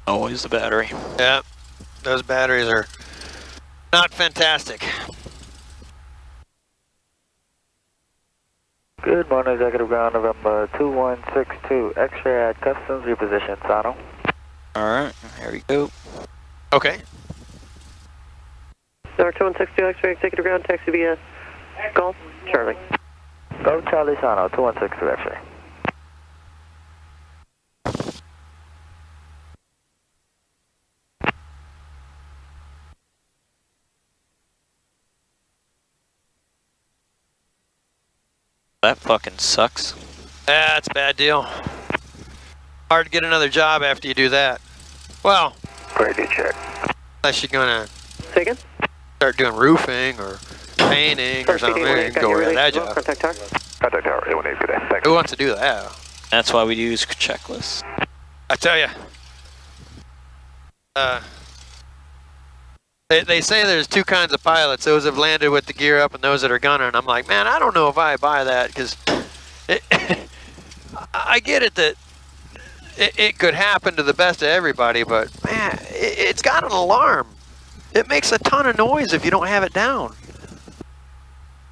Always the battery. Yeah, those batteries are not fantastic. Good morning, Executive Ground, November 2162, X-ray at Customs, reposition, Sano. Alright, here we go. Okay. Number 2162, X-ray, Executive Ground, taxi via Golf, Charlie. Go Charlie, Sano, 2162, X-ray. That fucking sucks. That's a bad deal. Hard to get another job after you do that. Well, Ready to check. unless you're gonna Say again? start doing roofing or painting or something, go get that job. Contact tower. Contact tower, 818, good day, thanks. Who wants to do that? That's why we use checklists. I tell you. They say there's two kinds of pilots, those that have landed with the gear up and those that are gunning. I'm like, man, I don't know if I buy that, because I get it that it could happen to the best of everybody, but man, it's got an alarm. It makes a ton of noise if you don't have it down.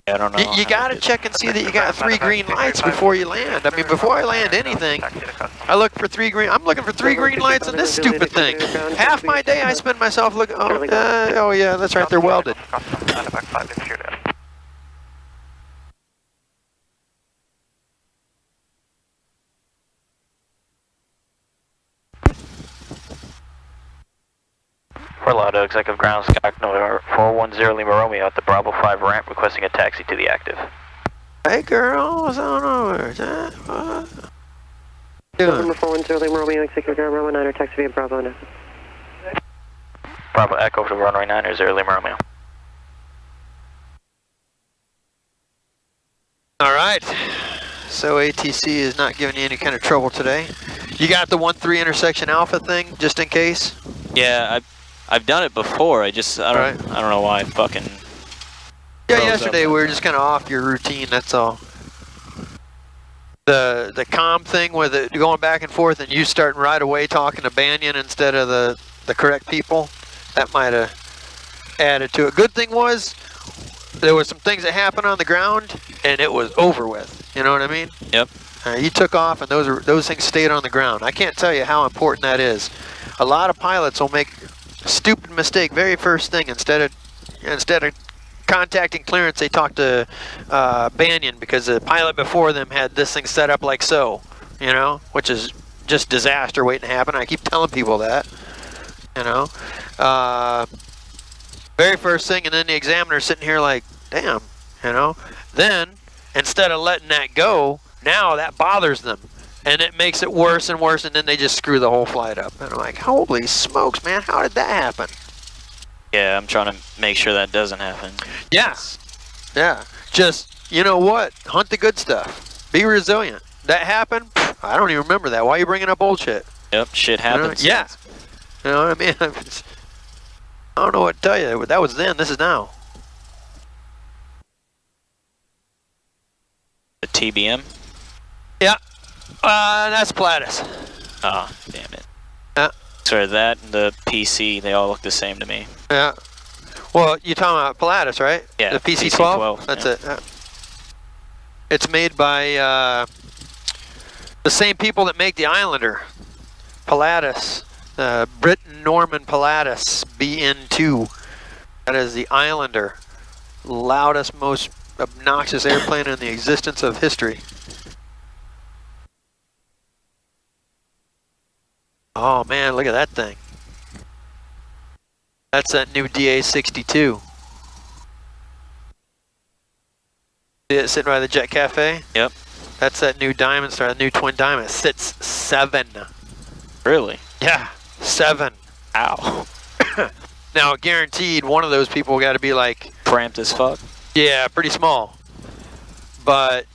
I don't know. You got to check and see that you got 3 green lights before you land. I mean, before I land anything, I look for 3 green. I'm looking for 3 green lights on this stupid thing. Half my day I spend myself looking. Oh yeah, that's right. They're welded. Fort Lauderdale, Executive Ground, Skype November 410 Lima Romeo at the Bravo 5 ramp, requesting a taxi to the active. Hey girl, what's on over? What? Number 410 Lima Romeo, Executive Ground, Romeo 9, taxi via Bravo 9. Bravo Echo to runway 9 0 Lima Romeo. All right. So ATC is not giving you any kind of trouble today. You got the 1-3 intersection alpha thing, just in case? Yeah, I've done it before. I don't know why I fucking. Yeah, yesterday we were just kind of off your routine. That's all. The comm thing with it going back and forth, and you starting right away talking to Banyan instead of the correct people. That might have added to it. Good thing was there was some things that happened on the ground, and it was over with. You know what I mean? Yep. You took off, and those things stayed on the ground. I can't tell you how important that is. A lot of pilots will make a stupid mistake very first thing. Instead of contacting clearance, they talk to Banyan, because the pilot before them had this thing set up like so, you know, which is just disaster waiting to happen. I keep telling people that, you know. Very first thing, and then the examiner's sitting here like, damn, you know. Then, instead of letting that go, now that bothers them. And it makes it worse and worse, and then they just screw the whole flight up. And I'm like, holy smokes, man, how did that happen? Yeah, I'm trying to make sure that doesn't happen. Yeah. Yeah. Just, you know what? Hunt the good stuff. Be resilient. That happened? I don't even remember that. Why are you bringing up old shit? Yep, shit happens. You know? Yeah. You know what I mean? I don't know what to tell you. That was then. This is now. The TBM? Yeah. That's Pilatus. Oh, damn it. Yeah. Sorry, that and the PC, they all look the same to me. Yeah. Well, you're talking about Pilatus, right? Yeah. The PC-12? PC-12, That's yeah. it. Yeah. It's made by the same people that make the Islander. Pilatus. Britain Norman Pilatus BN2. That is the Islander. Loudest, most obnoxious airplane in the existence of history. Oh man, look at that thing. That's that new DA-62. See it sitting by the Jet Cafe? Yep. That's that new Diamond Star, the new Twin Diamond. It sits 7. Really? Yeah, 7. Ow. Now, guaranteed, one of those people got to be like... Cramped as fuck. Yeah, pretty small. But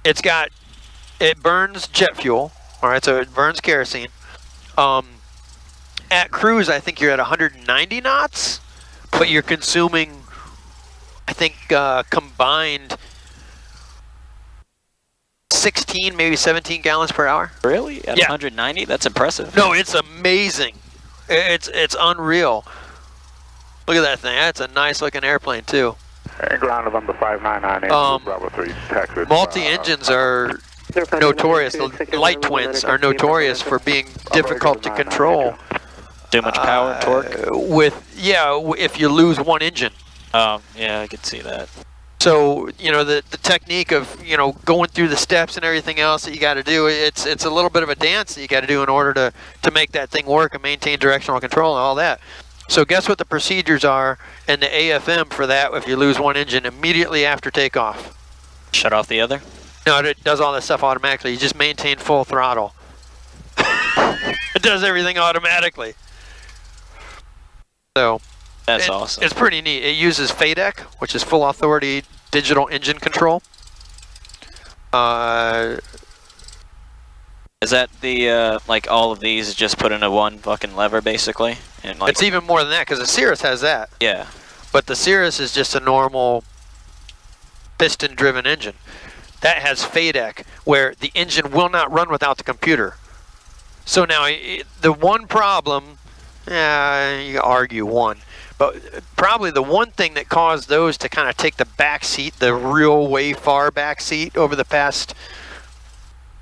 it burns jet fuel. All right, so it burns kerosene. At cruise, I think you're at 190 knots, but you're consuming, I think, combined 16, maybe 17 gallons per hour. Really? At Yeah. 190? That's impressive. No, it's amazing. It's unreal. Look at that thing. That's a nice looking airplane too. And ground November 599 Bravo 3, Texas. Multi-engines are notorious. The light twins are notorious for being difficult to control. Too much power, torque? If you lose one engine. Yeah, I could see that. So, you know, the technique of, you know, going through the steps and everything else that you got to do, it's a little bit of a dance that you got to do in order to make that thing work and maintain directional control and all that. So guess what the procedures are and the AFM for that if you lose one engine immediately after takeoff? Shut off the other? No, it does all that stuff automatically. You just maintain full throttle. It does everything automatically. So that's awesome. It's pretty neat. It uses FADEC, which is full authority digital engine control. Is that the, like all of these just put into one fucking lever basically? And like, it's even more than that because the Cirrus has that. Yeah. But the Cirrus is just a normal piston driven engine. That has FADEC where the engine will not run without the computer. So now the one problem, you argue one, but probably the one thing that caused those to kind of take the back seat, the real way far back seat over the past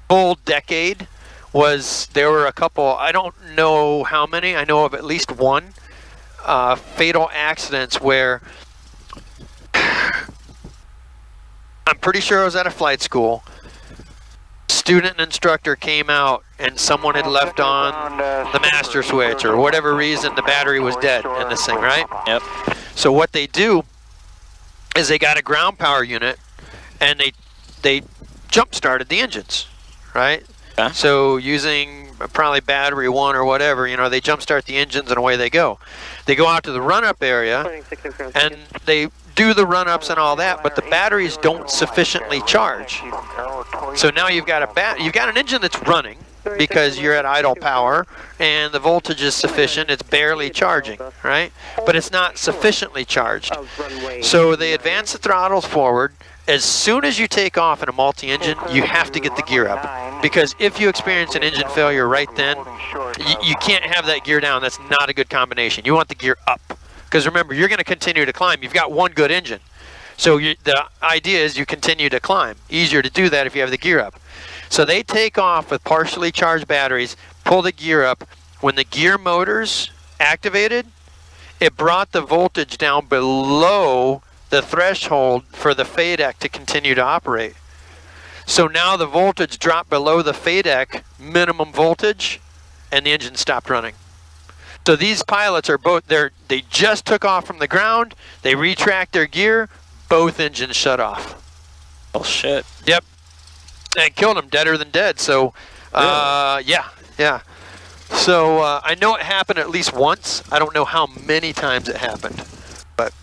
full decade, was there were a couple, I don't know how many, I know of at least one, fatal accidents where I'm pretty sure I was at a flight school. Student and instructor came out and someone had left on the master switch or whatever reason the battery was dead in this thing, right? Yep. So what they do is they got a ground power unit and they jump started the engines, right? Okay. So using probably battery 1 or whatever, you know, they jump start the engines and away they go. They go out to the run-up area and they do the run-ups and all that, but the batteries don't sufficiently charge. So now you've got an engine that's running because you're at idle power and the voltage is sufficient, it's barely charging, right? But it's not sufficiently charged. So they advance the throttles forward. As soon as you take off in a multi-engine, you have to get the gear up. Because if you experience an engine failure right then, you can't have that gear down. That's not a good combination. You want the gear up. Because remember, you're going to continue to climb. You've got one good engine. So the idea is you continue to climb. Easier to do that if you have the gear up. So they take off with partially charged batteries, pull the gear up. When the gear motors activated, it brought the voltage down below the threshold for the FADEC to continue to operate. So now the voltage dropped below the FADEC minimum voltage and the engine stopped running. So these pilots are both, they just took off from the ground, they retract their gear, both engines shut off. Oh shit. Yep. And killed them deader than dead. So, really? yeah. So I know it happened at least once. I don't know how many times it happened, but.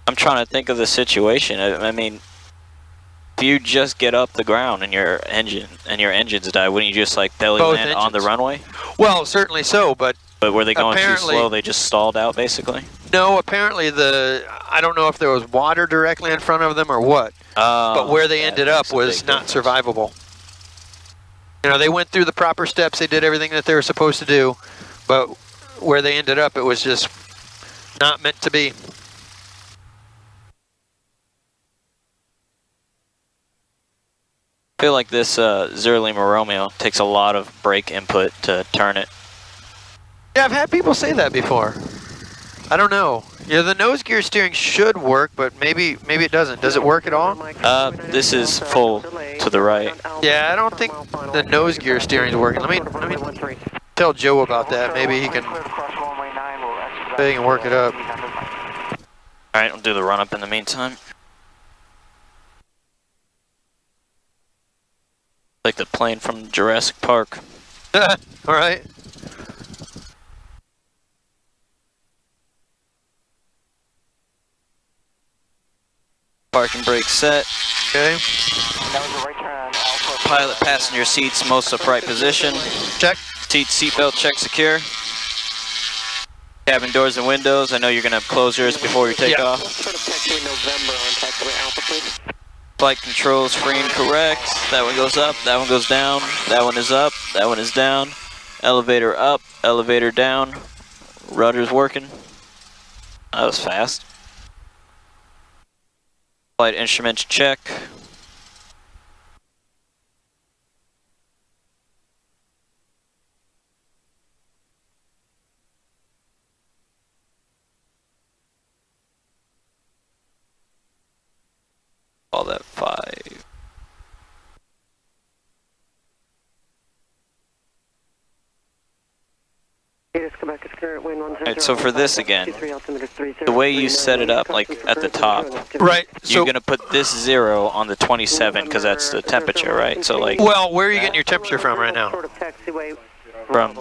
I'm trying to think of the situation. I mean, if you just get up the ground and your engines die, wouldn't you just like belly Both land engines. on the runway? Well, certainly so, but were they going too apparently, slow? They just stalled out, basically? No, apparently I don't know if there was water directly in front of them or what, but where they ended up was not survivable. You know, they went through the proper steps, they did everything that they were supposed to do, but where they ended up, it was just not meant to be. I feel like this Zero Lima Romeo takes a lot of brake input to turn it. Yeah, I've had people say that before. I don't know. Yeah, the nose gear steering should work, but maybe it doesn't. Does it work at all? This is full to the right. Yeah, I don't think the nose gear steering is working. Let me tell Joe about that. Maybe he can work it up. All right, I'll do the run up in the meantime. Like the plane from Jurassic Park. All right. Parking brake set. Okay. Pilot passenger seats most upright position. Check. Seatbelt check secure. Cabin doors and windows. I know you're gonna close yours before you take off. Flight controls free and correct. That one goes up, that one goes down, that one is up, that one is down. Elevator up, elevator down. Rudder's working. That was fast. Flight instruments check. All that 5. Alright, so for this again, the way you set it up, like at the top, Right. So, you're gonna put this 0 on the 27 because that's the temperature, right? So like well, where are you getting your temperature from right now? from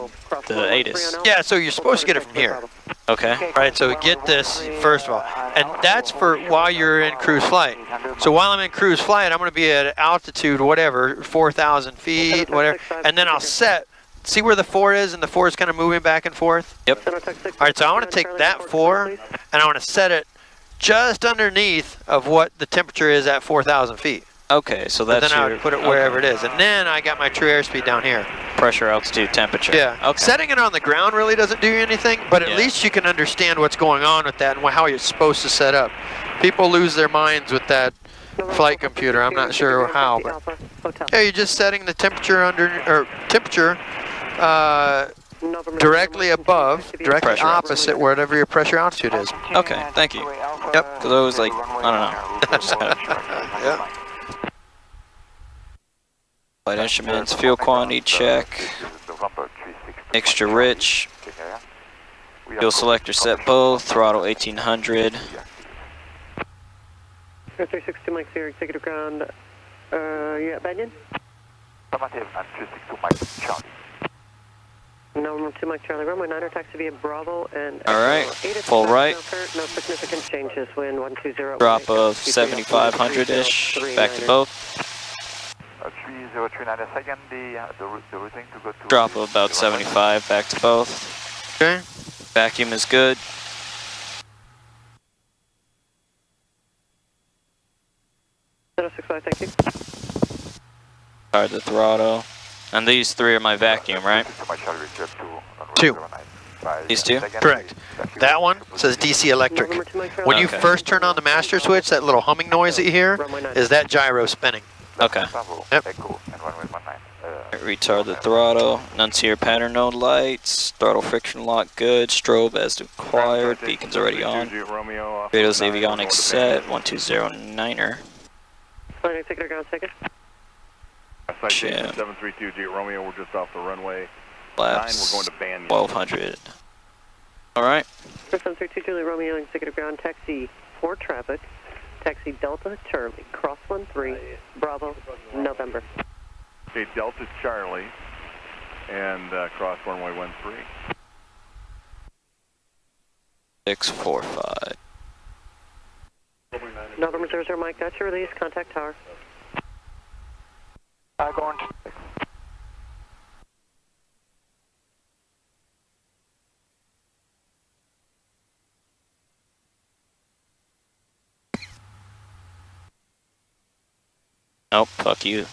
the ATIS. Yeah, so you're supposed to get it from here. Okay. Right, so get this first of all. And that's for while you're in cruise flight. So while I'm in cruise flight, I'm going to be at altitude, whatever, 4,000 feet, whatever. And then I'll set, see where the 4 is, and the 4 is kind of moving back and forth? Yep. All right, so I want to take that 4, and I want to set it just underneath of what the temperature is at 4,000 feet. Okay, so that's then I your, would put it wherever it is. And then I got my true airspeed down here. pressure, altitude, temperature. Yeah. Okay. Setting it on the ground really doesn't do anything, but at Yeah. least you can understand what's going on with that and how you're supposed to set up. People lose their minds with that flight computer. I'm not sure how, but yeah, you're just setting the temperature directly above, directly Pressure. opposite whatever your pressure altitude is. Okay, thank you. Yep. Because I was like, I don't know. Yeah. Flight instruments, fuel quantity check. Extra rich. Fuel selector set both. Throttle 1800. 362 Mike Sierra, executive ground. Yeah, Banyan? Affirmative, and 362 Mike Charlie. Number 2 Mike Charlie, runway 9er, taxi via Bravo and... Alright, full right. No significant changes, wind 120. Drop of 7,500-ish. Back to both. 3039, a second, the routing to go to... Drop of about 75. Back to both. Okay. Vacuum is good. Thank you. Start the throttle. And these 3 are my vacuum, right? 2. These 2? Correct. That one says DC electric. When you Okay. first turn on the master switch, that little humming noise that you hear is that gyro spinning. Okay. Yep. Retard the throttle. Nuncier pattern node lights. Throttle friction lock good. Strobe as required. Beacon's already on. Radio's avionics set. 1209er. Executive ground, second. Citation 732 Romeo, we're just off the runway. Flaps. We're going to Banyan. 1200. Alright. 732 Julie Romeo, executive ground, taxi 4 traffic. Taxi Delta Charlie, cross 13, Bravo, November. Okay, Delta Charlie, and cross runway 13. 645. November 00 Mike, got your release, contact tower. Going to... Nope, fuck you.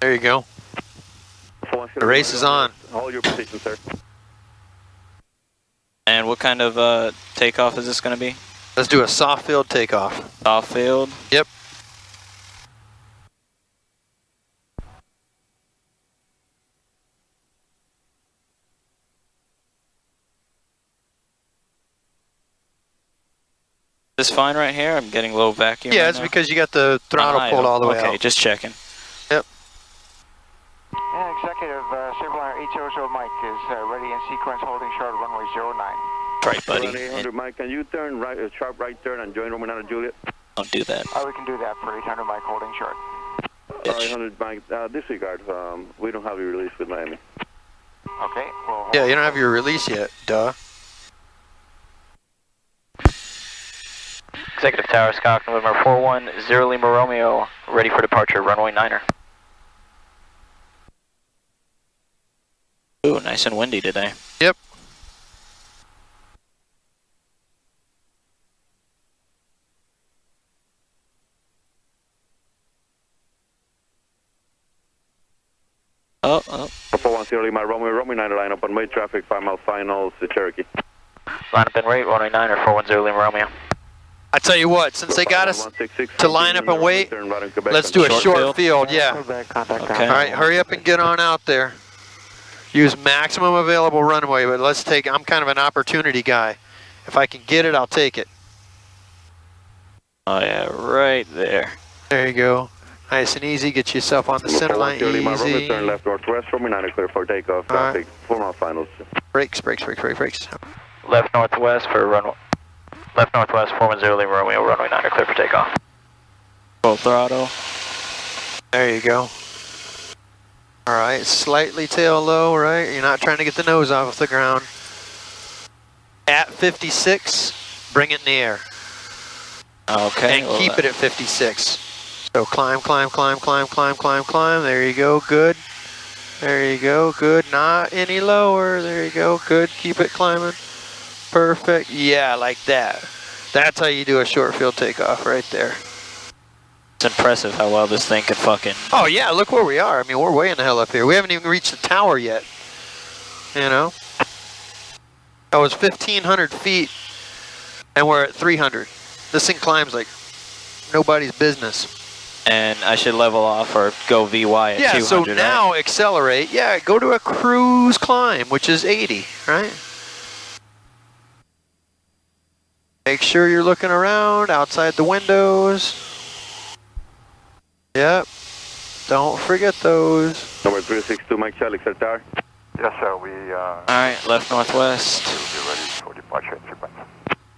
There you go. The race is on. Hold your position, sir. And what kind of takeoff is this going to be? Let's do a soft field takeoff. Off field? Yep. Is this fine right here? I'm getting low vacuum. Yeah, right it's now. because you got the throttle pulled all the way out. Okay, just checking. Yep. And executive, Subliner 800 Mike is ready in sequence, holding short runway 09. Right, buddy. 800 Mike, can you turn right, sharp right turn and join Romeo 9 Juliet? Don't do that. We can do that for 800 Mike, holding short. 800 Mike, disregard, we don't have a release with Miami. Okay, well... Yeah, you don't have your release yet, duh. Executive Tower, Scott, November 410 Lima Romeo, ready for departure, runway 9er. Ooh, nice and windy today. Yep. Oh. 410 Lima Romeo, Romeo 9 line up on way traffic, 5 mile finals, Cherokee. Line up and wait, 189 or 410 Lima Romeo. I tell you what, since they got us to line up and wait, let's do a short field, yeah. Okay. All right, hurry up and get on out there. Use maximum available runway, but let's take, I'm kind of an opportunity guy. If I can get it, I'll take it. Oh yeah, right there. There you go. Nice and easy, get yourself on the center line, easy. Turn left northwest, Romeo 9 clear for takeoff, traffic, 4 mile finals. Brakes. Left northwest for runway. Left northwest, 410 Lima Romeo, runway 9 clear for takeoff. Full throttle. There you go. All right, slightly tail low, right? You're not trying to get the nose off the ground. At 56, bring it in the air. Okay. And keep it at 56. So climb. There you go, good. There you go, good. Not any lower. There you go, good. Keep it climbing. Perfect. Yeah, like that. That's how you do a short field takeoff right there. It's impressive how well this thing can fucking... Oh yeah, look where we are. I mean, we're way in the hell up here. We haven't even reached the tower yet. You know? That was 1,500 feet, and we're at 300. This thing climbs like nobody's business. And I should level off or go VY at 200, Yeah, so now right? accelerate. Yeah, go to a cruise climb, which is 80, right? Make sure you're looking around, outside the windows. Yep. Don't forget those. Number 362, Mike Charlie, clear tower. Yes, sir. We Alright, left northwest. be ready for departure in sequence.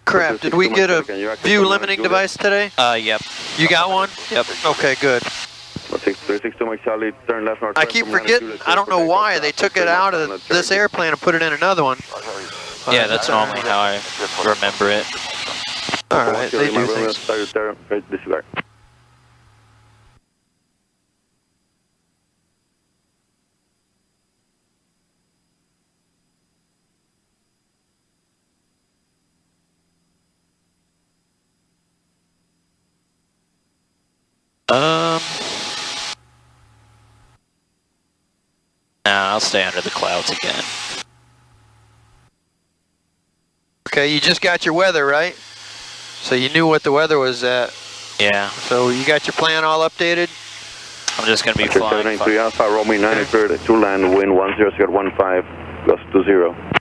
Crap, did we get a view limiting device today? Yep. You got one? Yep. Okay, good. 362, Mike Charlie, turn left north. I keep forgetting, I don't know why, they took it out of this airplane and put it in another one. Yeah, that's normally how I remember it. Alright, they do things. Disregard. Nah, I'll stay under the clouds again. Okay, you just got your weather, right? So you knew what the weather was at. Yeah, So you got your plan all updated? I'm just gonna be flying. 793 Alpha, Romeo 9 cleared to land, wind 10.15, gust 20.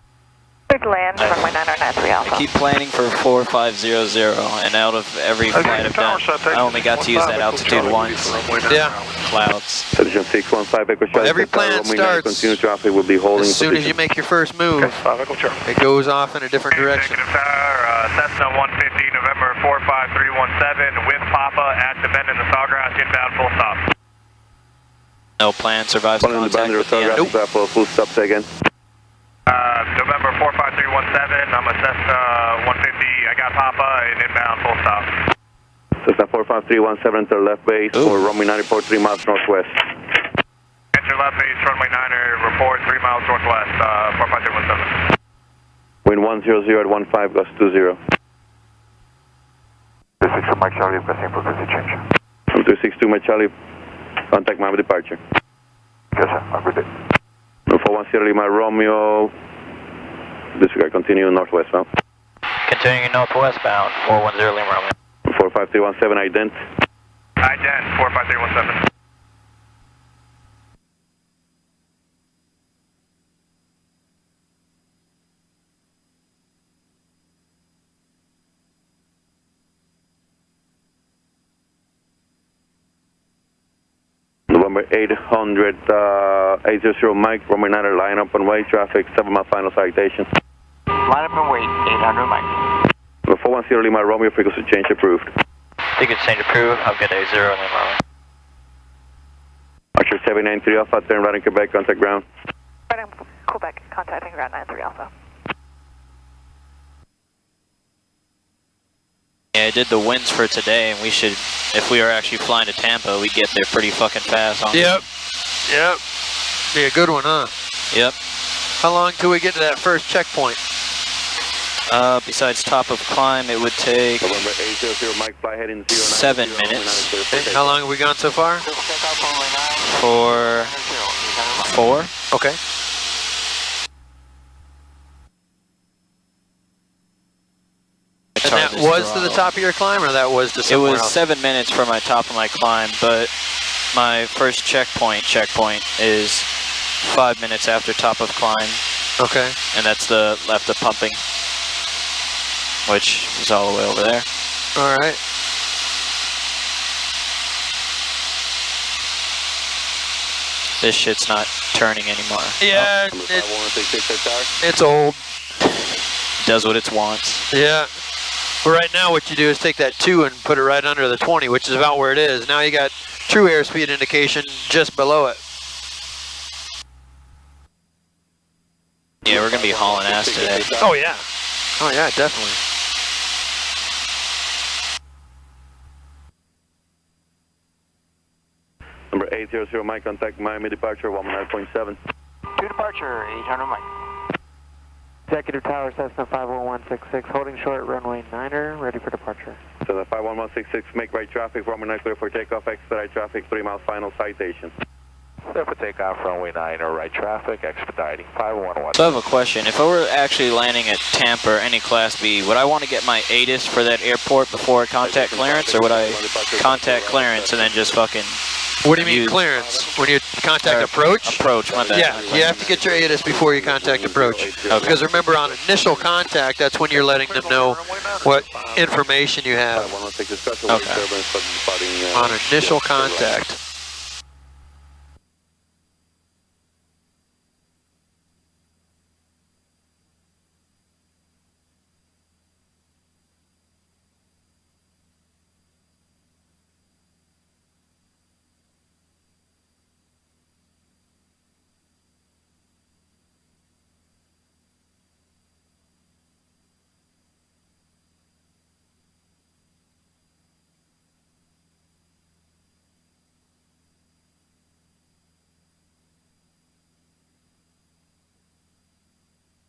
Good land, runway 993 Alpha. I keep planning for 4500, and out of every flight I've done, I only got to use that altitude once. Yeah. Clouds. Position 615, Echo Charlie. Every plan starts Continue traffic will be holding as soon as you position. make your first move. It goes off in a different direction. Executive Tower, Cessna 150, November 45317, with Papa at the bend in the Sawgrass, inbound, full stop. No plan, survives Following the contact boundary with the enemy. of full stop, say again. November 45317, I'm a Cessna 150, I got Papa and inbound, full stop. Cessna 45317, enter left base for Romeo 94, 3 miles northwest. Enter left base, runway 9er, report 3 miles northwest, 45317. Wind 100 at 15, gust 20. 362 Mike Charlie, requesting frequency change. From 262, my Charlie, contact my departure. Yes, sir. Have a good day. 410 Lima Romeo, disregard, continue northwest now. Continuing northwest bound, 410 Lima Romeo. 45317, ident. Ident, 45317. November 800, 800 Mike, Romeo 9 line up and way traffic, 7 mile final citation. Line up and wait, 800 Mike. 410 Lima Romeo, frequency change approved. Ticket change approved, I'll get a 0 Lima Romeo. Archer 793 Alpha, turn right in Quebec, contact ground. Right in Quebec, contacting ground 93 Alpha. Yeah, I did the winds for today, and we should, if we were actually flying to Tampa, we'd get there pretty fucking fast. Yep. Be a good one, huh? Yep. How long till we get to that first checkpoint? Besides top of climb, it would take November 800 Mike, fly heading 0. 7 minutes. How long have we gone so far? For 4. Okay. And that was to the top of your climb, or that was to somewhere else? It was 7 minutes for my top of my climb, but my first checkpoint is 5 minutes after top of climb. Okay. And that's the left of pumping, which is all the way over there. All right. This shit's not turning anymore. Yeah, it's old. Does what it wants. Yeah. But right now what you do is take that 2 and put it right under the 20, which is about where it is. Now you got true airspeed indication just below it. Yeah, we're going to be hauling ass today. Oh, yeah. Oh, yeah, definitely. Number 800 Mike, contact Miami departure 119.7. To departure, 800 Mike. Executive Tower, Cessna 51166, holding short, runway 9er, ready for departure. So the 51166, make right traffic, runway 9 clear for takeoff, expedite traffic, 3 miles final citation. Clear for takeoff, runway 9er, right traffic, expediting 511. So I have a question. If I were actually landing at Tampa or any Class B, would I want to get my ATIS for that airport before I contact clearance, or would I contact clearance and then just fucking... What do you mean clearance? When you contact approach? Approach, my bad. Yeah, you have to get your ATIS before you contact approach. Okay. Because remember, on initial contact, that's when you're letting them know what information you have. Okay. On initial contact.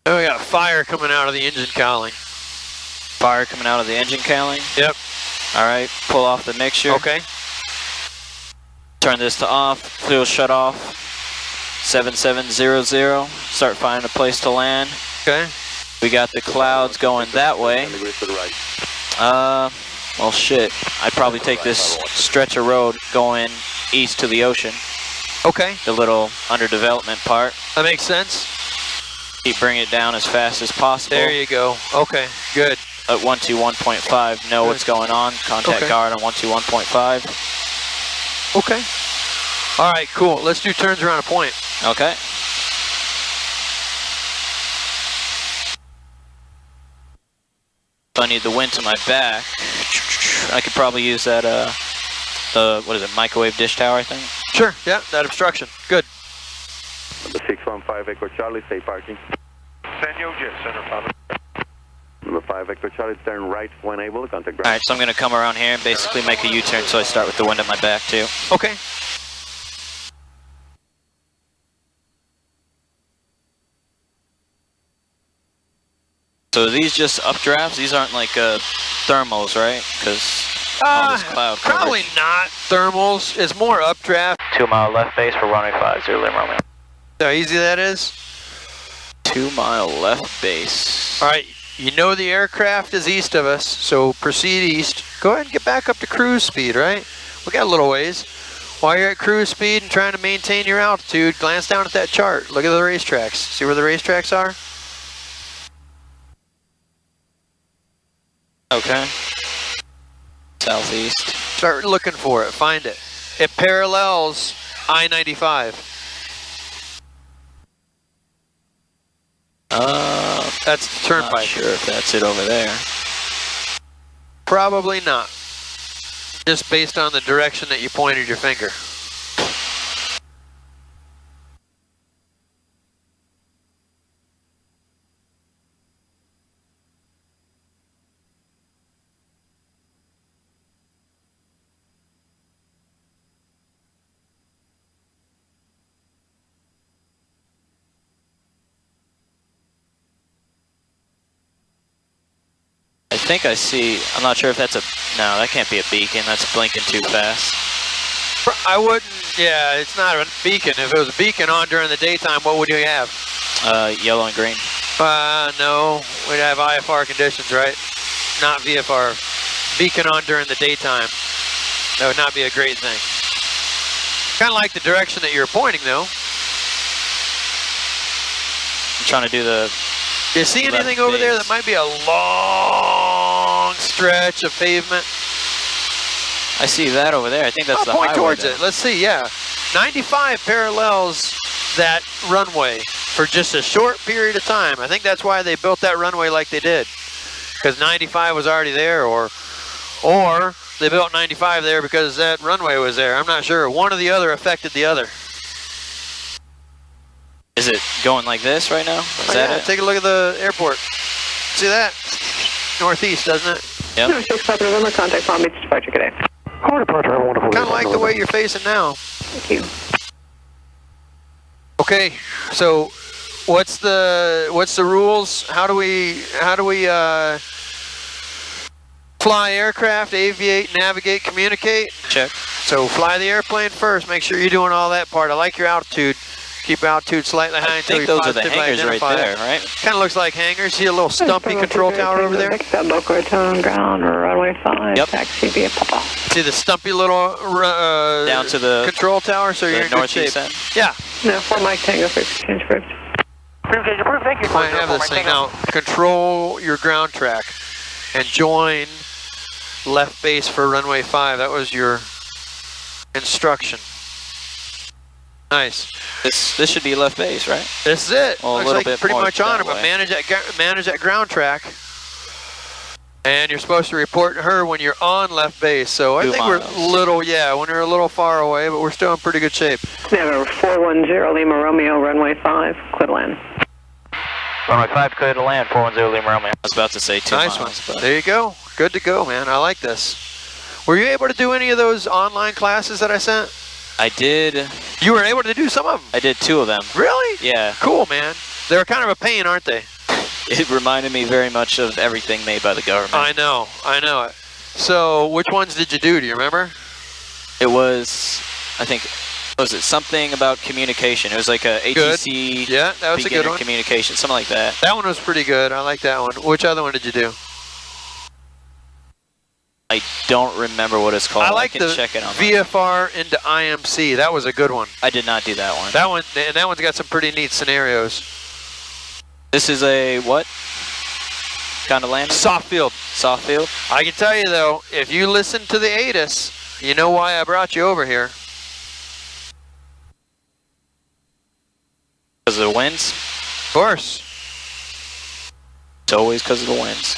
Oh, we got fire coming out of the engine cowling. Fire coming out of the engine cowling? Yep. All right, pull off the mixture. Okay. Turn this to off, fuel shut off. 7700, start finding a place to land. Okay. We got the clouds going that way. Well shit, I'd probably take this stretch of road going east to the ocean. Okay. The little underdevelopment part. That makes sense. Keep bringing it down as fast as possible. There you go. Okay, good. At 121.5, know what's going on. Contact Okay. guard on 121.5. Okay. All right, cool. Let's do turns around a point. Okay. If I need the wind to my back, I could probably use that, the, what is it, microwave dish tower, I think? Sure, yeah, that obstruction. Good. Number 615 Echo Charlie, stay parking. Senor, jet center, Father. Number 5 Echo Charlie, turn right when able to contact ground. Alright, so I'm going to come around here and basically make a U-turn, so I start with the wind at my back too. Okay. So are these just updrafts? These aren't like thermals, right? Because all this cloud coverage. Probably not thermals. It's more updraft. 2 mile left base for runway 50 Lima Romeo. See how easy that is? 2 mile left base. All right, you know the aircraft is east of us, so proceed east. Go ahead and get back up to cruise speed, right? We got a little ways. While you're at cruise speed and trying to maintain your altitude, glance down at that chart. Look at the racetracks. See where the racetracks are? Okay. Southeast. Start looking for it. Find it. It parallels I-95. That's the turnpike. Not sure if that's it over there. Probably not. Just based on the direction that you pointed your finger. I think I see, I'm not sure if that's a, no, that can't be a beacon, that's blinking too fast. I wouldn't, yeah, it's not a beacon. If it was a beacon on during the daytime, what would you have? Yellow and green. No, we'd have IFR conditions, right? Not VFR. Beacon on during the daytime. That would not be a great thing. Kind of like the direction that you're pointing, though. I'm trying to do the... Do you see anything over there that might be a long stretch of pavement? I see that over there. I think that's the highway. Point towards there. it. Let's see, yeah. 95 parallels that runway for just a short period of time. I think that's why they built that runway like they did. Because 95 was already there, or they built 95 there because that runway was there. I'm not sure. One or the other affected the other. Is it going like this right now? Is that it? Take a look at the airport. See that? Northeast, doesn't it? Yep. No, 6 November, contact Palm Beach departure, good day. Departure, wonderful. Kind of like the way you're facing now. Thank you. Okay, so what's the rules? How do we fly aircraft, aviate, navigate, communicate? Check. So fly the airplane first. Make sure you're doing all that part. I like your altitude. Keep altitude slightly high until you those are the hangars right there, right? Kind of looks like hangars. See a little stumpy control tower over there? Boca Raton ground, runway 5, Yep. taxi via Papa. See the stumpy little down to the control tower, so you're in good shape. northeast end. Yeah. No, 4 Mike Tango, 6 change approved. Approved, approved, thank you. I have this thing now. Control your ground track and join left base for runway 5. That was your instruction. Nice. This should be left base, right? This is it. Well, a Looks little like bit pretty more much on that it, but way. manage that ground track. And you're supposed to report to her when you're on left base. So I 2 think miles. we're when we're a little far away, but we're still in pretty good shape. Number 410 Lima Romeo, runway 5, clear to land. Runway 5, clear to land, 410 Lima Romeo. I was about to say 2 Nice miles. one. But There you go. Good to go, man. I like this. Were you able to do any of those online classes that I sent? I did. You were able to do some of them? I did 2 of them. Really? Yeah. Cool, man. They're kind of a pain, aren't they? It reminded me very much of everything made by the government. I know it. So, which ones did you do? Do you remember? It was, I think, was it something about communication? It was like a ATC Yeah, that was a beginner good one. communication, something like that. That one was pretty good. I like that one. Which other one did you do? I don't remember what it's called. I like can the check it on VFR into IMC. That was a good one. I did not do that one. That one's got some pretty neat scenarios. This is a what kind of landing? Soft field. Soft field? I can tell you though, if you listen to the ATIS, you know why I brought you over here. Because of the winds? Of course. It's always because of the winds.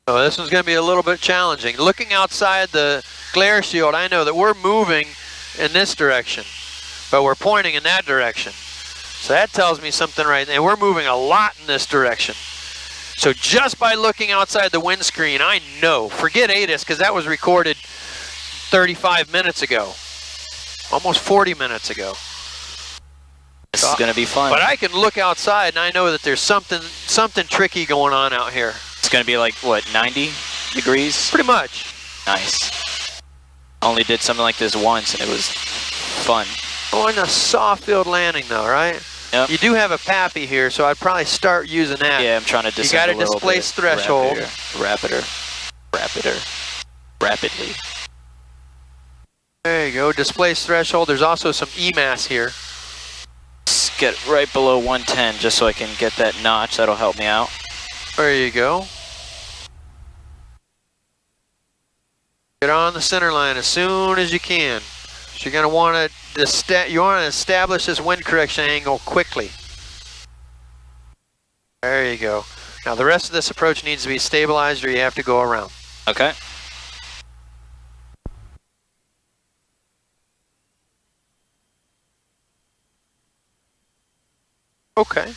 So this one's going to be a little bit challenging. Looking outside the glare shield, I know that we're moving in this direction, but we're pointing in that direction. So that tells me something right there. And we're moving a lot in this direction. So just by looking outside the windscreen, I know. Forget ATIS, because that was recorded 35 minutes ago. Almost 40 minutes ago. This is going to be fun. But I can look outside and I know that there's something tricky going on out here. It's going to be like, what, 90 degrees? Pretty much. Nice. I only did something like this once and it was fun. Going a soft field landing though, right? Yep. You do have a PAPI here, so I'd probably start using that. Yeah, I'm trying to descend You got a to little displace bit threshold. Rapidly. There you go, displace threshold. There's also some EMAS here. Let's get right below 110 just so I can get that notch. That'll help me out. There you go. Get on the center line as soon as you can. So you're going to want to establish this wind correction angle quickly. There you go. Now the rest of this approach needs to be stabilized or you have to go around. Okay. Okay.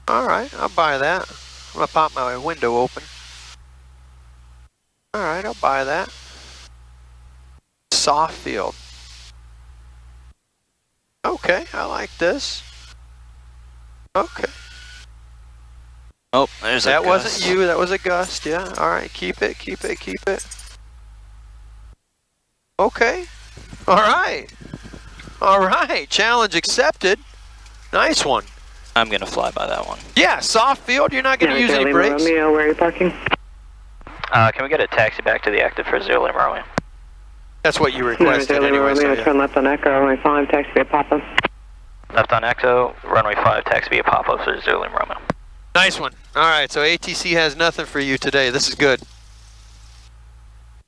All right, I'll buy that. I'm going to pop my window open. All right, I'll buy that. Soft field. Okay, I like this. Okay. Oh, there's That a wasn't gust. you, that was a gust, yeah. All right, keep it. Okay. All right. All right. Challenge accepted. Nice one. I'm gonna fly by that one. Yeah, soft field. You're not going to use any brakes. Romeo, where are you parking? Can we get a taxi back to the active for 0 Lima Romeo? That's what you requested anyway. So yeah. Turn left on Echo, runway 5, taxi via Papa. Left on Echo, runway 5, taxi via pop-up for 0 Lima Romeo. Nice one. All right, so ATC has nothing for you today. This is good.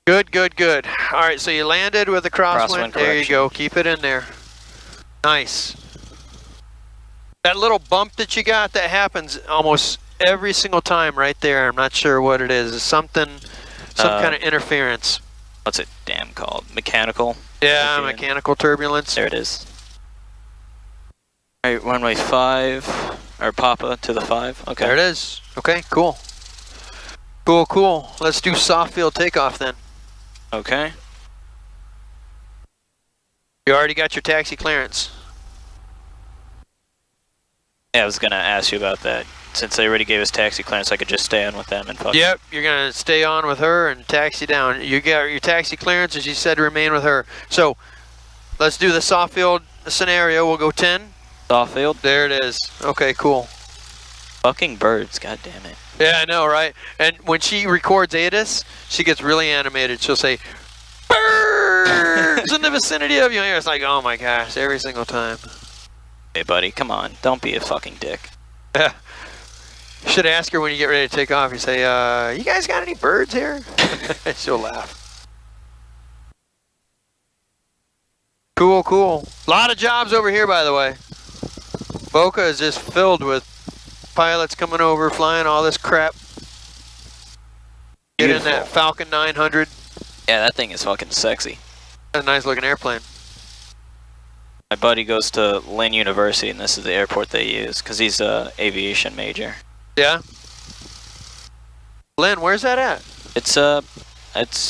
Good, good, good. All right, so you landed with a crosswind. There you go. Keep it in there. Nice. That little bump that you got, that happens almost every single time right there. I'm not sure what it is. It's something, some kind of interference. What's it damn called? Mechanical? Yeah, mechanical turbulence. There it is. All right, runway 5, or Papa to the 5. Okay. There it is. Okay, cool. Cool, cool. Let's do soft field takeoff then. Okay. You already got your taxi clearance. Yeah, I was gonna ask you about that. Since they already gave us taxi clearance, I could just stay on with them and fuck. Yep, you're gonna stay on with her and taxi down. You got your taxi clearance, as you said, to remain with her. So, let's do the soft field scenario. We'll go 10. Soft field? There it is. Okay, cool. Fucking birds, god damn it. Yeah, I know, right? And when she records ATIS, she gets really animated. She'll say, birds in the vicinity of you. It's like, oh my gosh, every single time. Hey buddy, come on. Don't be a fucking dick. Yeah. You should ask her when you get ready to take off. You say, you guys got any birds here? She'll laugh. Cool, cool. A lot of jobs over here, by the way. Boca is just filled with pilots coming over, flying all this crap. Get in that Falcon 900. Yeah, that thing is fucking sexy. That's a nice looking airplane. My buddy goes to Lynn University, and this is the airport they use, because he's a aviation major. Yeah? Lynn, where's that at? It's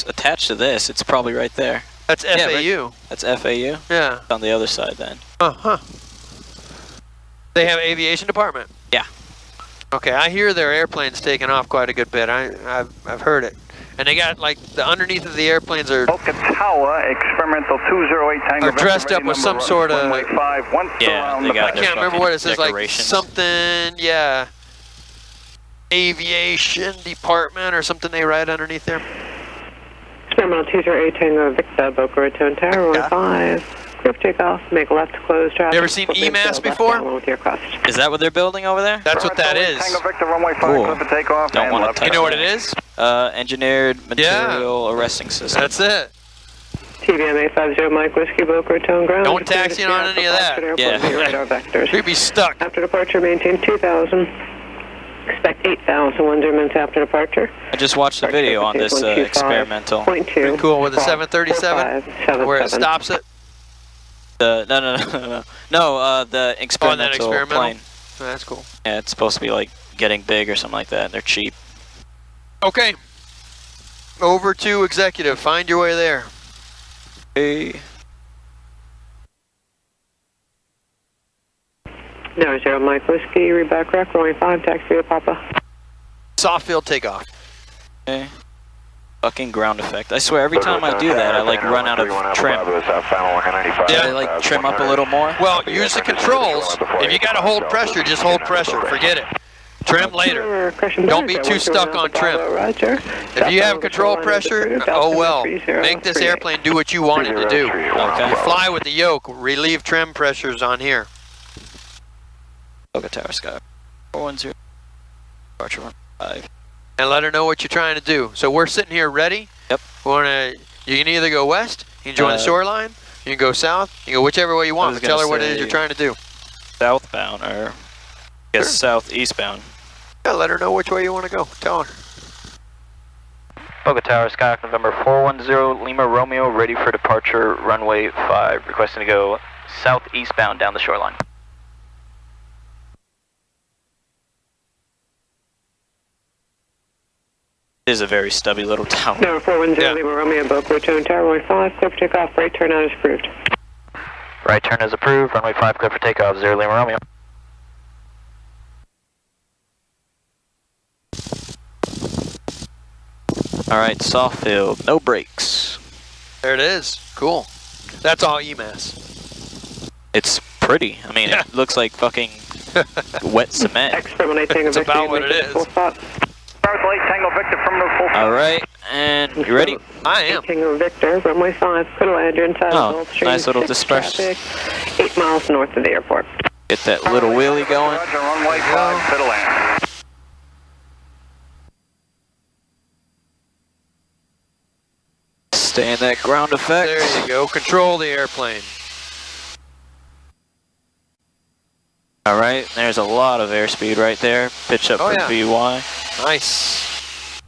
attached to this. It's probably right there. That's FAU. Yeah, right? That's FAU? Yeah. It's on the other side then. Uh-huh. They have aviation department? Yeah. Okay, I hear their airplanes taking off quite a good bit. I've heard it. And they got, like, the underneath of the airplanes are experimental 208 Tango are dressed up with some sort of, yeah, they got I can't remember what it says, like decorations. something, yeah, aviation department or something they write underneath there. Experimental 208 Tango Victor, Boca Raton Tower, runway 5. Group takeoff, make left to close traffic. You ever seen EMAS before? With your crest. Is that what they're building over there? That's what that is. Tango Victor, runway 5, Cool. clear for takeoff. Don't want to touch You know what it is? Engineered material arresting system. That's it. TVM 850 Mike Whiskey, Boca Raton ground. Don't taxi on any of that. Yeah. Radar vectors. You'd be stuck. After departure, maintain 2,000. Expect 8,000 1 minutes after departure. I just watched the video on this experimental. Pretty cool with the 737, where it stops it. No, the experimental, plane. Oh, that's cool. Yeah, it's supposed to be like getting big or something like that, and they're cheap. Okay. Over to executive. Find your way there. Hey. 00 Mike Whiskey, read back rec, runway 5, taxi via Papa. Soft field takeoff. Okay. Fucking ground effect. I swear, every time I do that, I like run out of trim. Yeah, I like trim up a little more. Well, use the controls. If you got to hold pressure, just hold pressure. Forget it. Trim later. Don't be too stuck on trim. If you have control pressure, oh well. Make this airplane do what you want it to do. Okay. You fly with the yoke. Relieve trim pressures on here. Boca Tower Sky. 410. Departure 5. And let her know what you're trying to do. So we're sitting here ready. Yep. You can either go west, you can join the shoreline, you can go south, you can go whichever way you want. But tell her what it is you're trying to do. Southbound, or I guess southeastbound. Yeah, let her know which way you want to go. Tell her. Boca Tower, Skyhawk November 410 Lima Romeo, ready for departure, runway 5, requesting to go southeastbound down the shoreline. It is a very stubby little tower. Number 410 Lima Romeo, Boca Raton Tower, runway 5, clear for takeoff, right turn out is approved. Right turn is approved, runway 5, clear for takeoff, 0 Lima Romeo. Alright, soft field, no brakes. There it is. Cool. That's all EMAS. It's pretty. I mean, Yeah. it looks like fucking wet cement. It's about what it is. Tango Victor from the full. All right, and you ready? I am. Tango Victor, runway 5, clear land, you're inside Oh, of Gulfstream. nice little 6 disperse. traffic, 8 miles north of the airport. Get that little wheelie going. Roger, runway 5, clear to land. Stay in that ground effect. There you go. Control the airplane. All right, there's a lot of airspeed right there. Pitch up Oh, for yeah. VY. Nice.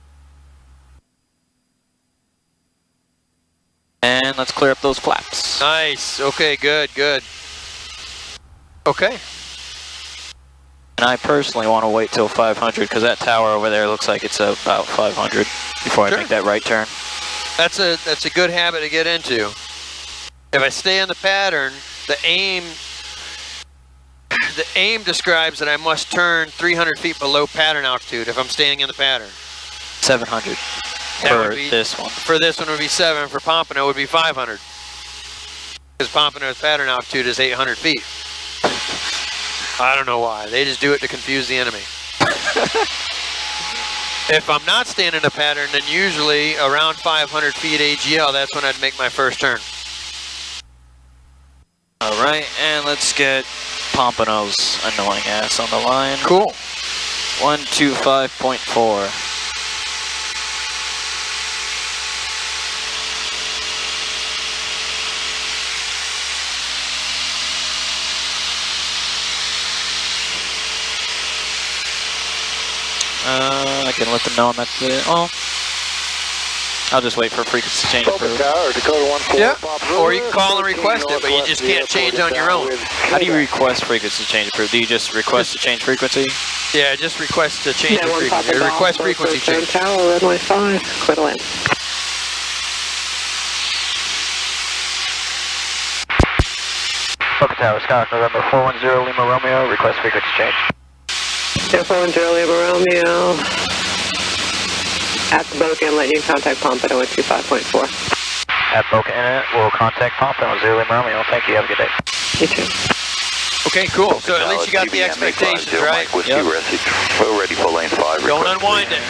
And let's clear up those flaps. Nice. Okay, good, good. Okay. And I personally want to wait till 500 because that tower over there looks like it's about 500 before Sure. I make that right turn. That's a good habit to get into. If I stay in the pattern, the aim describes that I must turn 300 feet below pattern altitude if I'm staying in the pattern. 700 That for would be- this one. For this one it would be 7, for Pompano it would be 500. Because Pompano's pattern altitude is 800 feet. I don't know why, they just do it to confuse the enemy. If I'm not staying in a pattern, then usually around 500 feet AGL, that's when I'd make my first turn. All right, and let's get Pompano's annoying ass on the line. Cool. 125.4. I can let them know I'm at the. Oh, I'll just wait for frequency change approved. Yeah, or you can call and request it, but you just can't change on your own. How do you request frequency change approved? Do you just request to change frequency? Yeah, just request to change the One frequency. Papa Or Golf, request frequency Stone change. Tower, runway 5, clear to land. Boca Tower, Scott, November 410 Lima Romeo, request frequency change. 040 Lima Romeo. At the Boca Inlet, you can contact Pompano at 25.4. At Boca Inlet, we'll contact Pompano, 0 Lima Romeo. Thank you, have a good day. You too. Okay, cool. So at least you got the expectations, right? Yep. We're ready for lane 5. Don't unwind it.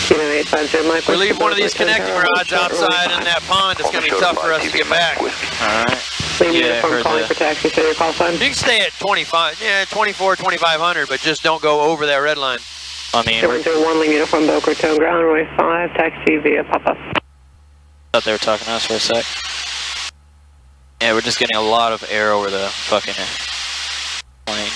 Kilo 850 Mike. We leave one of these connecting rods outside in that pond, it's going to be tough for us to get back. You All right. Leave Yeah, uniform heard calling that. for taxi, say your call sign. can stay at 25, yeah, 24, 2500, but just don't go over that red line. I mean, I 001 Lima uniform Boca Raton ground, runway 5, taxi via Papa. thought they were talking to us for a sec. Yeah, we're just getting a lot of air over the fucking plane.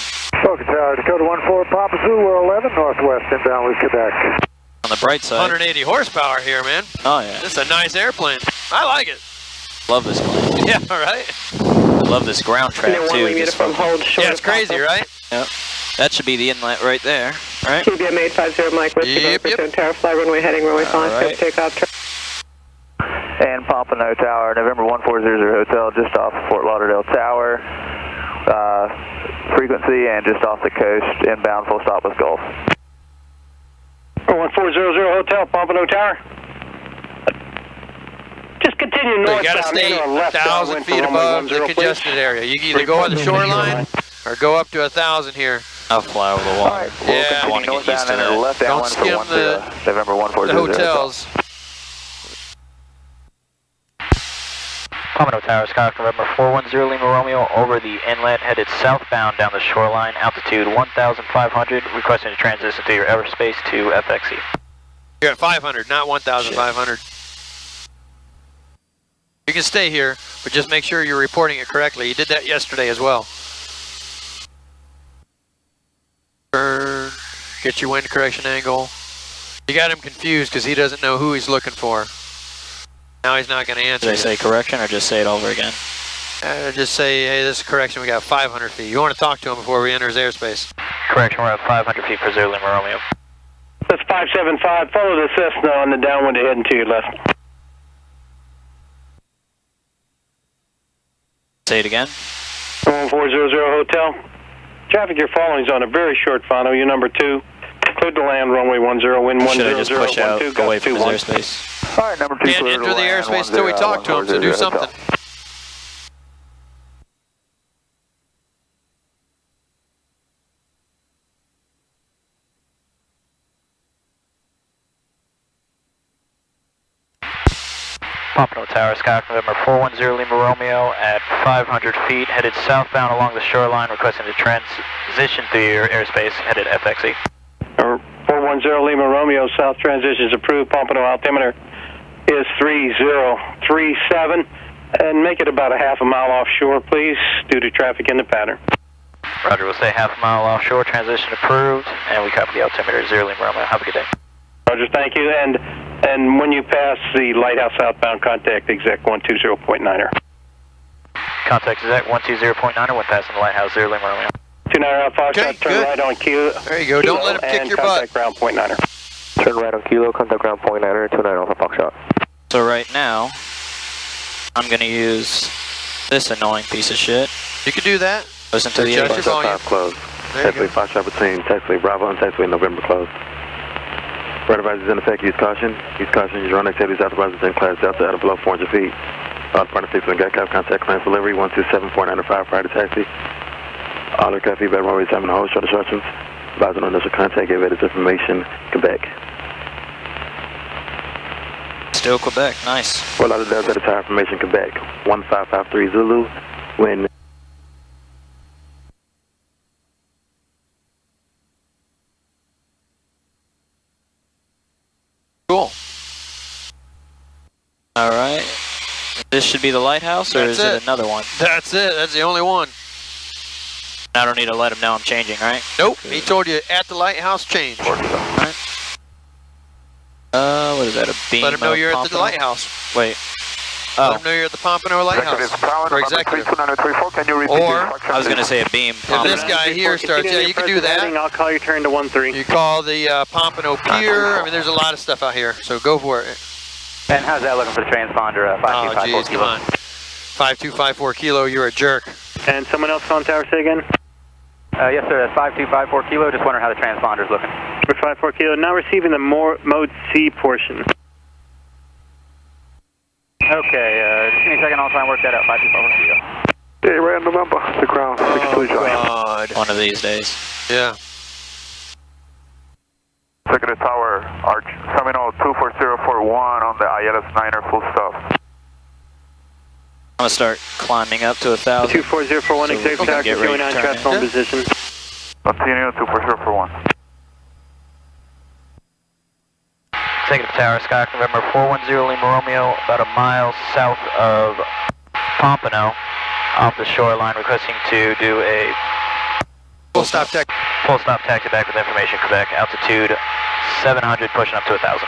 Boca Tower, Dakota 14, Papa Zulu 11, northwest inbound with Quebec. On the bright side. 180 horsepower here, man. Oh yeah. This is a nice airplane. I like it. Love this plane. Yeah, right? I love this ground track One too. Lima Just uniform fucking- hold short Yeah, it's of crazy, Papa. right? Yep. That should be the inlet right there, right? TBM 850 Mike, Whiskey Yep, Boca yep. Raton Tower, fly runway heading runway 5, All right. good takeoff. And Pompano Tower, November 1400 Hotel, just off Fort Lauderdale Tower. Frequency and just off the coast, inbound, full stop with Gulf. 1400 Hotel, Pompano Tower. Just continue So north. you gotta stay 1,000 feet above the congested area. You can either go on the shoreline or go up to 1,000 here. I'll fly over the water. Yeah, I want to get used to that. Left Don't downwind skim for the- 10, November 1400 The hotels. Pompano Tower, Scott, November 410 Lima Romeo, over the inlet, headed southbound down the shoreline, altitude 1,500, requesting to transition through your airspace to FXE. You're at 500, not 1,500. You can stay here, but just make sure you're reporting it correctly. You did that yesterday as well. Turn, get your wind correction angle. You got him confused because he doesn't know who he's looking for. Now he's not going to answer. Did I say correction or just say it over again? Just say, hey, this is correction, we got 500 feet. You want to talk to him before we enter his airspace. Correction, we're at 500 feet for 0 Lima Romeo. That's 575. Follow the Cessna on the downwind heading to your left. Say it again. 1400 Hotel. Traffic you're following is on a very short final. You're number 2. Cleared to land, runway 10, wind 100, Should I just push out, go away from his airspace? All right, number 2. Can't enter the airspace until we talk to him, so do something. Pompano Tower, Skyhawk November 410 Lima Romeo at 500 feet, headed southbound along the shoreline, requesting to transition through your airspace, headed FXE. 410 Lima Romeo, south transition is approved. Pompano altimeter is 3037, and make it about a half a mile offshore, please, due to traffic in the pattern. Roger, we'll say half a mile offshore, transition approved, and we copy the altimeter 0 Lima Romeo. Have a good day. Roger, thank you, and when you pass the lighthouse southbound, contact exec 120.9er. Contact exec 120.9er when passing the lighthouse 0 Lima Romeo. 29 out Foxtrot, Okay, turn good. right on Kilo. There you go, don't let him kick your butt. Contact ground point 9er. Turn right on Kilo, contact ground point 9er, 29 Alpha Foxtrot. So right now, I'm gonna use this annoying piece of shit. You can do that. Listen to the Adjust your airbus. volume. Closed. There you go. Taxiway Foxtrot between taxiway Bravo and taxiway November closed. Right advisory is in effect. Use caution. Use caution. Use run activities authorized within class Delta at or below 400 feet. All department seats and got cap contact clearance delivery 127.95 prior to taxi. All aircraft feedback runway time and hold short instructions. Advising on initial contact. Gave this information. Quebec. Still Quebec, nice. Well, out of Delta tower information. Quebec 1553 Zulu. When Cool. All right. This should be the lighthouse, or That's is it it. another one? That's it. That's the only one. I don't need to let him know I'm changing, right? Nope. He told you at the lighthouse change. What is that, a beam? Let him know of you're at the Pompano? lighthouse. Wait. Let Oh, him know you're at the Pompano Lighthouse. For executive. Can you repeat Or, I was gonna say a beam. if Pompano. this guy here starts, yeah, you can do that. I'll call your turn to 13. You call the Pompano Pier. I mean, there's a lot of stuff out here, so go for it. And how's that looking for the transponder? Oh, geez, come on. 5254 Kilo, you're a jerk. And someone else on tower, say again? Yes, sir, that's 5254 Kilo. Just wondering how the transponder's looking. For 54 Kilo, now receiving the mode C portion. Okay, just give me a second. I'll try and work that out. 5254 Kilo. Okay, right on November, the ground, 63 God. One of these days. Yeah. Second tower, Arch, Seminole 24041 on the ILS 9er, full stop. I'm gonna start climbing up to 1,000. 24041, So executive we can tower, get ready to 29 turn transform in. position. Continue 24041. Executive Tower, Skyhawk November 410 Lima Romeo, about a mile south of Pompano, off the shoreline, requesting to do a Full stop tech. full stop taxi back with information, Quebec, altitude 700, pushing up to 1,000.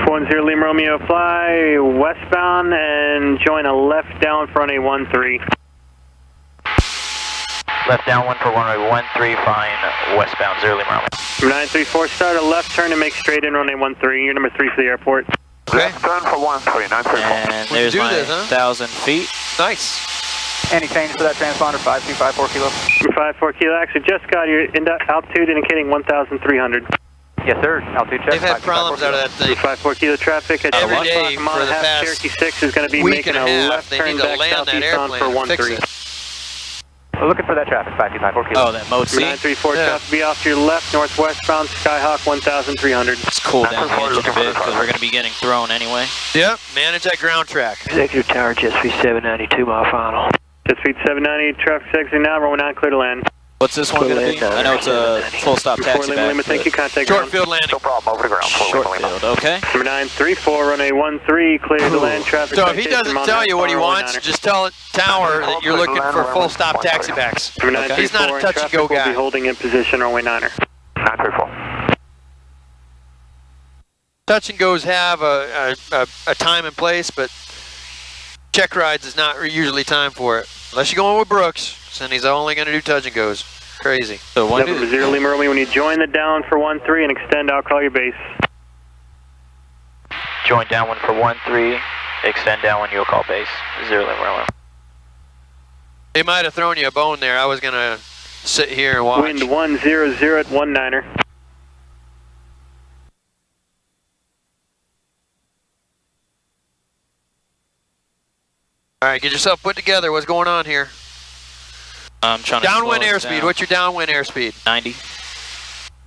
410 Lima Romeo, fly westbound and join a left down for runway 13. Left downwind for runway 13, flying westbound 0 Lima Romeo. 934, start a left turn and make straight in runway 13. You're number 3 for the airport. Okay. Turn for 13, 934. And there's do my this, huh? 1,000 feet. Nice. Any change for that transponder, 5254 Kilo? 54 Kilo, actually just got your altitude indicating 1,300. Yes, sir. Altitude check. They've had problems out of that thing. 54 Kilo traffic at Every 1 day o'clock, a mile for and a the half. past Cherokee 6 is going to be week making and a a half, left they turn need to back land that southeast on airplane for and fix 13. it. We're looking for that traffic, 5254 Kilo. Oh, that mode C? 934 Yeah. traffic, be off to your left, northwestbound, Skyhawk 1,300. Let's cool down the engine a bit, because we're gonna be getting thrown anyway. Yep, manage that ground track. Executive Tower, Jet Speed 792, mile final. Jet speed 790, traffic exiting now, runway 9, clear to land. What's this one gonna be? I know it's a full stop Before taxi Lima, back. thank you, but contact Short ground. field landing. No problem, over the ground, Short field, okay. Number 934, runway 13, clear to land, traffic. So if he citation, doesn't Mount tell you what he Runway wants, 9er. just tell Tower that you're looking for full stop taxi backs. Number Okay. He's not a 934, touch and traffic go will be guy. holding in position, runway 9er. 934. Touch and goes have a time and place, but check rides is not usually time for it. Unless you're going with Brooks, and he's only going to do touch and goes. Crazy. So when Number do, 0 Lima Romeo, when you join the down for 13 and extend, I'll call your base. Join downwind for 13, extend downwind, you'll call base, 0 Lima Romeo. They might have thrown you a bone there. I was going to sit here and watch. Wind 100 at 19er. All right, get yourself put together. What's going on here? I'm trying to Downwind slow us airspeed. down. What's your downwind airspeed? 90.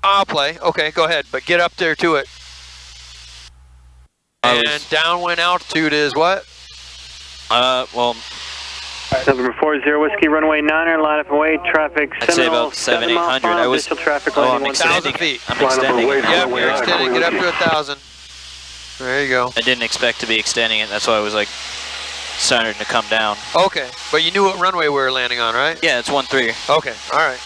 I'll play. Okay, go ahead. But get up there to it. And downwind altitude is what? Well, November 40 Whiskey, runway 9er, line up and wait, traffic I'd say about 700, 800. I was, traffic oh, I'm 1,000 extending feet. it. I'm extending it. Yep, you're extending. Get up to 1,000. There you go. I didn't expect to be extending it. That's why I was like starting to come down. Okay, but you knew what runway we were landing on, right? Yeah, it's 13. Okay, all right.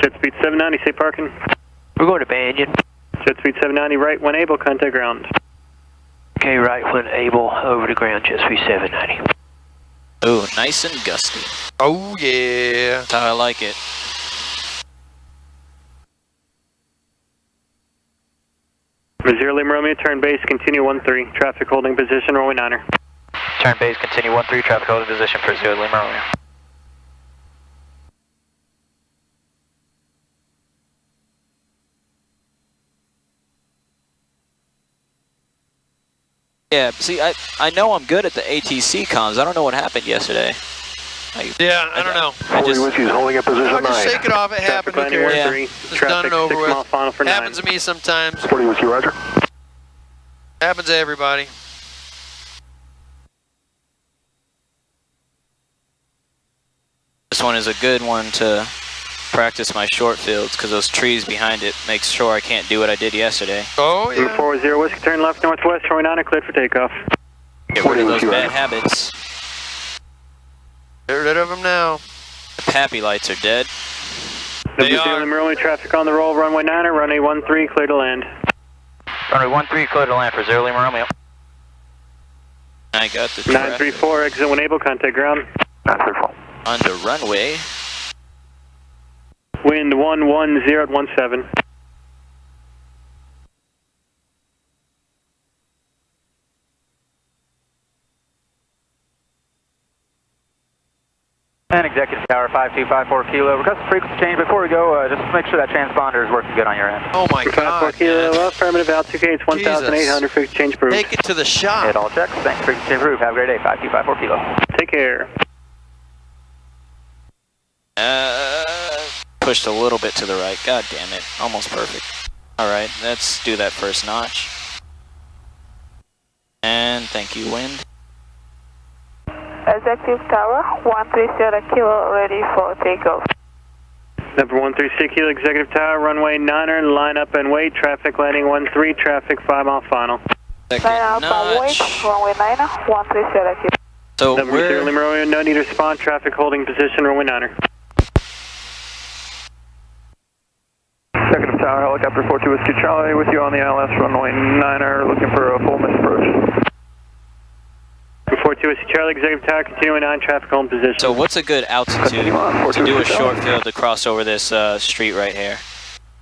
Jet speed 790, say parking. We're going to Banyan. Jet speed 790, right when able, contact ground. Okay, right when able, over to ground, jet speed 790. Ooh, nice and gusty. Oh, yeah. That's how I like it. Zero Lima Romeo, turn base, continue 13, traffic holding position, runway 9er. Turn base, continue 13, traffic holding position for 0 Lima Romeo. Yeah, see, I know I'm good at the ATC comms. I don't know what happened yesterday. Yeah, I don't know. I just, Whiskey's holding at position 9. Just shake it off. It happened. Who cares? Yeah. It's done and over with. Happens to me sometimes. 40 Whiskey, roger. Happens to everybody. this one is a good one to practice my short fields because those trees behind it make sure I can't do what I did yesterday. Oh, yeah. 40 Whiskey, turn left northwest, runway 9er, cleared for takeoff. Get rid of those bad habits. Get rid of them now. The pappy lights are dead. They are. Romeo, traffic on the roll, runway 9er, runway 13, clear to land. Runway 13, clear to land for 0 Lima Romeo. I got the 934, exit when able, contact ground. 934. under runway. Wind 110 at 17. And Executive Tower 5254 Kilo. Request a frequency change before we go. Just make sure that transponder is working good on your end. Oh my God. 54 Kilo, affirmative, altitude it's 1,800, frequency change approved. Take it to the shop. Hit all checks. Thanks, frequency change approved. Have a great day. 5254 Kilo. Take care. Pushed a little bit to the right. God damn it. Almost perfect. Alright, let's do that first notch. And thank you, wind. Executive Tower 130 Kilo, ready for takeoff. Number 136 Kilo, Executive Tower, runway 9er, line up and wait, traffic landing 13, traffic 5 mile final. Second Line up and wait, notch. runway 9er, 130 Kilo. So Number we're... 0 Lima Romeo, no need to respond, traffic holding position, runway 9er. Executive Tower, helicopter 42 Whiskey Charlie, with you on the ILS runway 9er, looking for a full miss approach. 42 Whiskey Charlie, Executive Tower, continuing on, traffic holding position. So what's a good altitude to do a short field to cross over this street right here?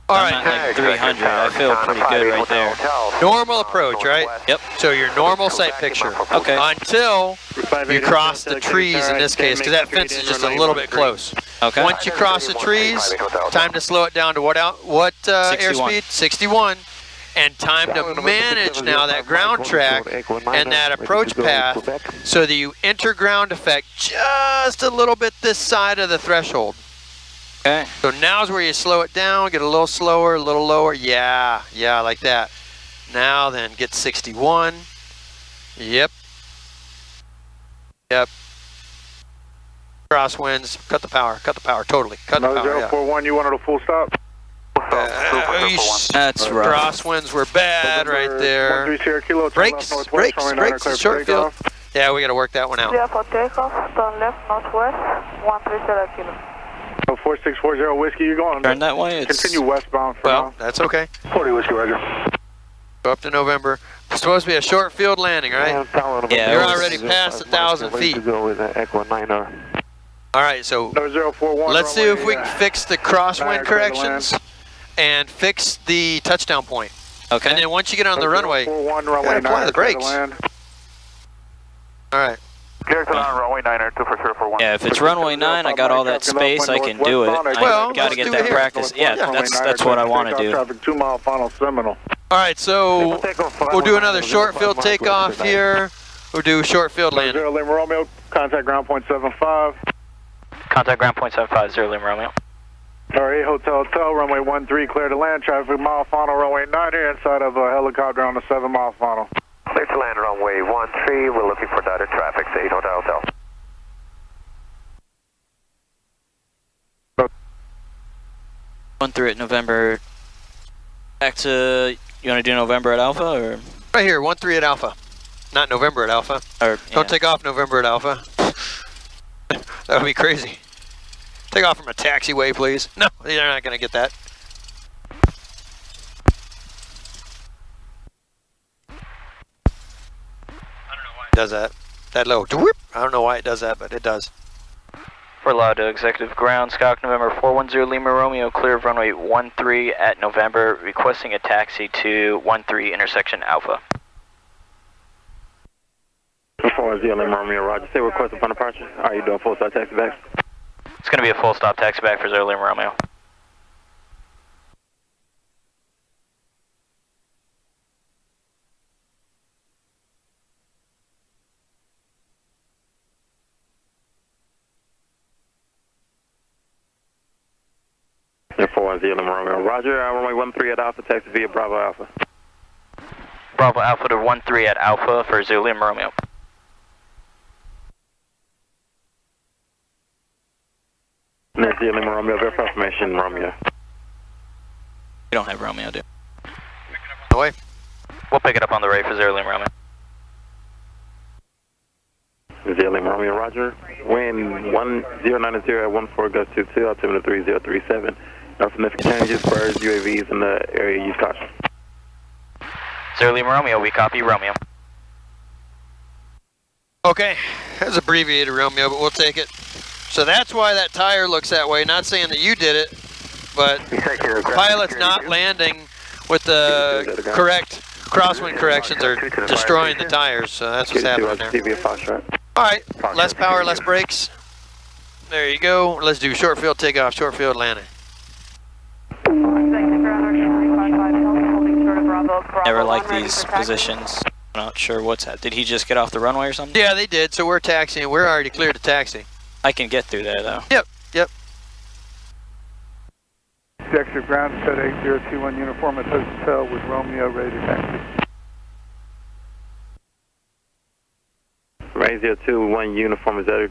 All I'm right. at like 300. I feel pretty good right there. Normal approach, right? Yep. So your normal sight picture. Okay. Until you cross the trees in this case, because that fence is just a little bit close. Okay. Once you cross the trees, time to slow it down to what airspeed? 61. And time to manage now that ground track and that approach path so that you enter ground effect just a little bit this side of the threshold. Okay. So now's where you slow it down, get a little slower, a little lower. Yeah, like that. Now then, get 61. Yep. Crosswinds, cut the power, totally. Cut the power, yeah. 041, you wanted a full stop? That's rough. Crosswinds were bad right there. 130 Kilo, Brakes, short field. Yeah, we got to work that one out. Clear for takeoff, turn left northwest, 130 Kilo. 4640 Whiskey, you going? Turn that way. It's Continue westbound for Well, now. that's okay. 40 Whiskey, roger. Go up to November. It's supposed to be a short field landing, right? Yeah, You're it was- already past 1,000 feet. All right, so No 041. let's see if we can fix the crosswind corrections and fix the touchdown point. Okay. And then once you get on the runway, runway apply the brakes. All right. Clear to land, runway 9er, 24041. Yeah, if it's runway 9, I got all that space, I can do it. Well, I gotta let's get do that it here. practice. Yeah, that's what I want to do. Traffic 2 mile final Seminole. All right, so we'll do another short field takeoff here. We'll do short field landing. 0 Lima Romeo, contact ground point 75. Contact ground point 75, 0 Lima Romeo. Alright, Hotel, runway 13, clear to land, traffic mile final, runway 9 here, inside of a helicopter on the 7 mile final. Clear to land, runway 13, we're looking for direct traffic, 8 Hotel. 13 at November. Back to, you want to do November at Alpha or? Right here, 13 at Alpha. Not November at Alpha. Or, Don't take off November at Alpha. That would be crazy. Take off from a taxiway, please. No, you're not going to get that. I don't know why it does that. That low. I don't know why it does that, but it does. We're allowed to executive ground, Skyhawk November 410 Lima Romeo, clear of runway 13 at November, requesting a taxi to 13 intersection Alpha. 410 Lima Romeo, roger. Say request upon departure. Are you doing full stop taxi back? It's going to be a full stop taxi back for 0 Lima Romeo. Yeah, 410 Lima Romeo, roger. Runway 13 at Alpha, taxi via Bravo Alpha. Bravo Alpha to 13 at Alpha for 0 Lima Romeo. Next 0 Lima Romeo, verify information, Romeo. We don't have Romeo, dude. No way. We'll pick it up on the right for 0 Lima Romeo. 0 Lima Romeo, roger. Wind 1090 at 14 gust 22, altimeter 3037. No significant changes, birds, UAVs in the area, use caution. 0 Lima Romeo, we copy Romeo. Okay, that's abbreviated Romeo, but we'll take it. So that's why that tire looks that way. Not saying that you did it, but pilot's not landing with the correct crosswind corrections are destroying the tires, so that's what's happening there. Alright, less power, less brakes. There you go. Let's do short field takeoff, short field landing. Never like these positions. I'm not sure what's that. Did he just get off the runway or something? Yeah, they did, so we're taxiing. We're already cleared to taxi. I can get through there though. Yep. Dexter ground, set 8021 uniform at Hotel with Romeo ready to taxi. Range 021 uniform is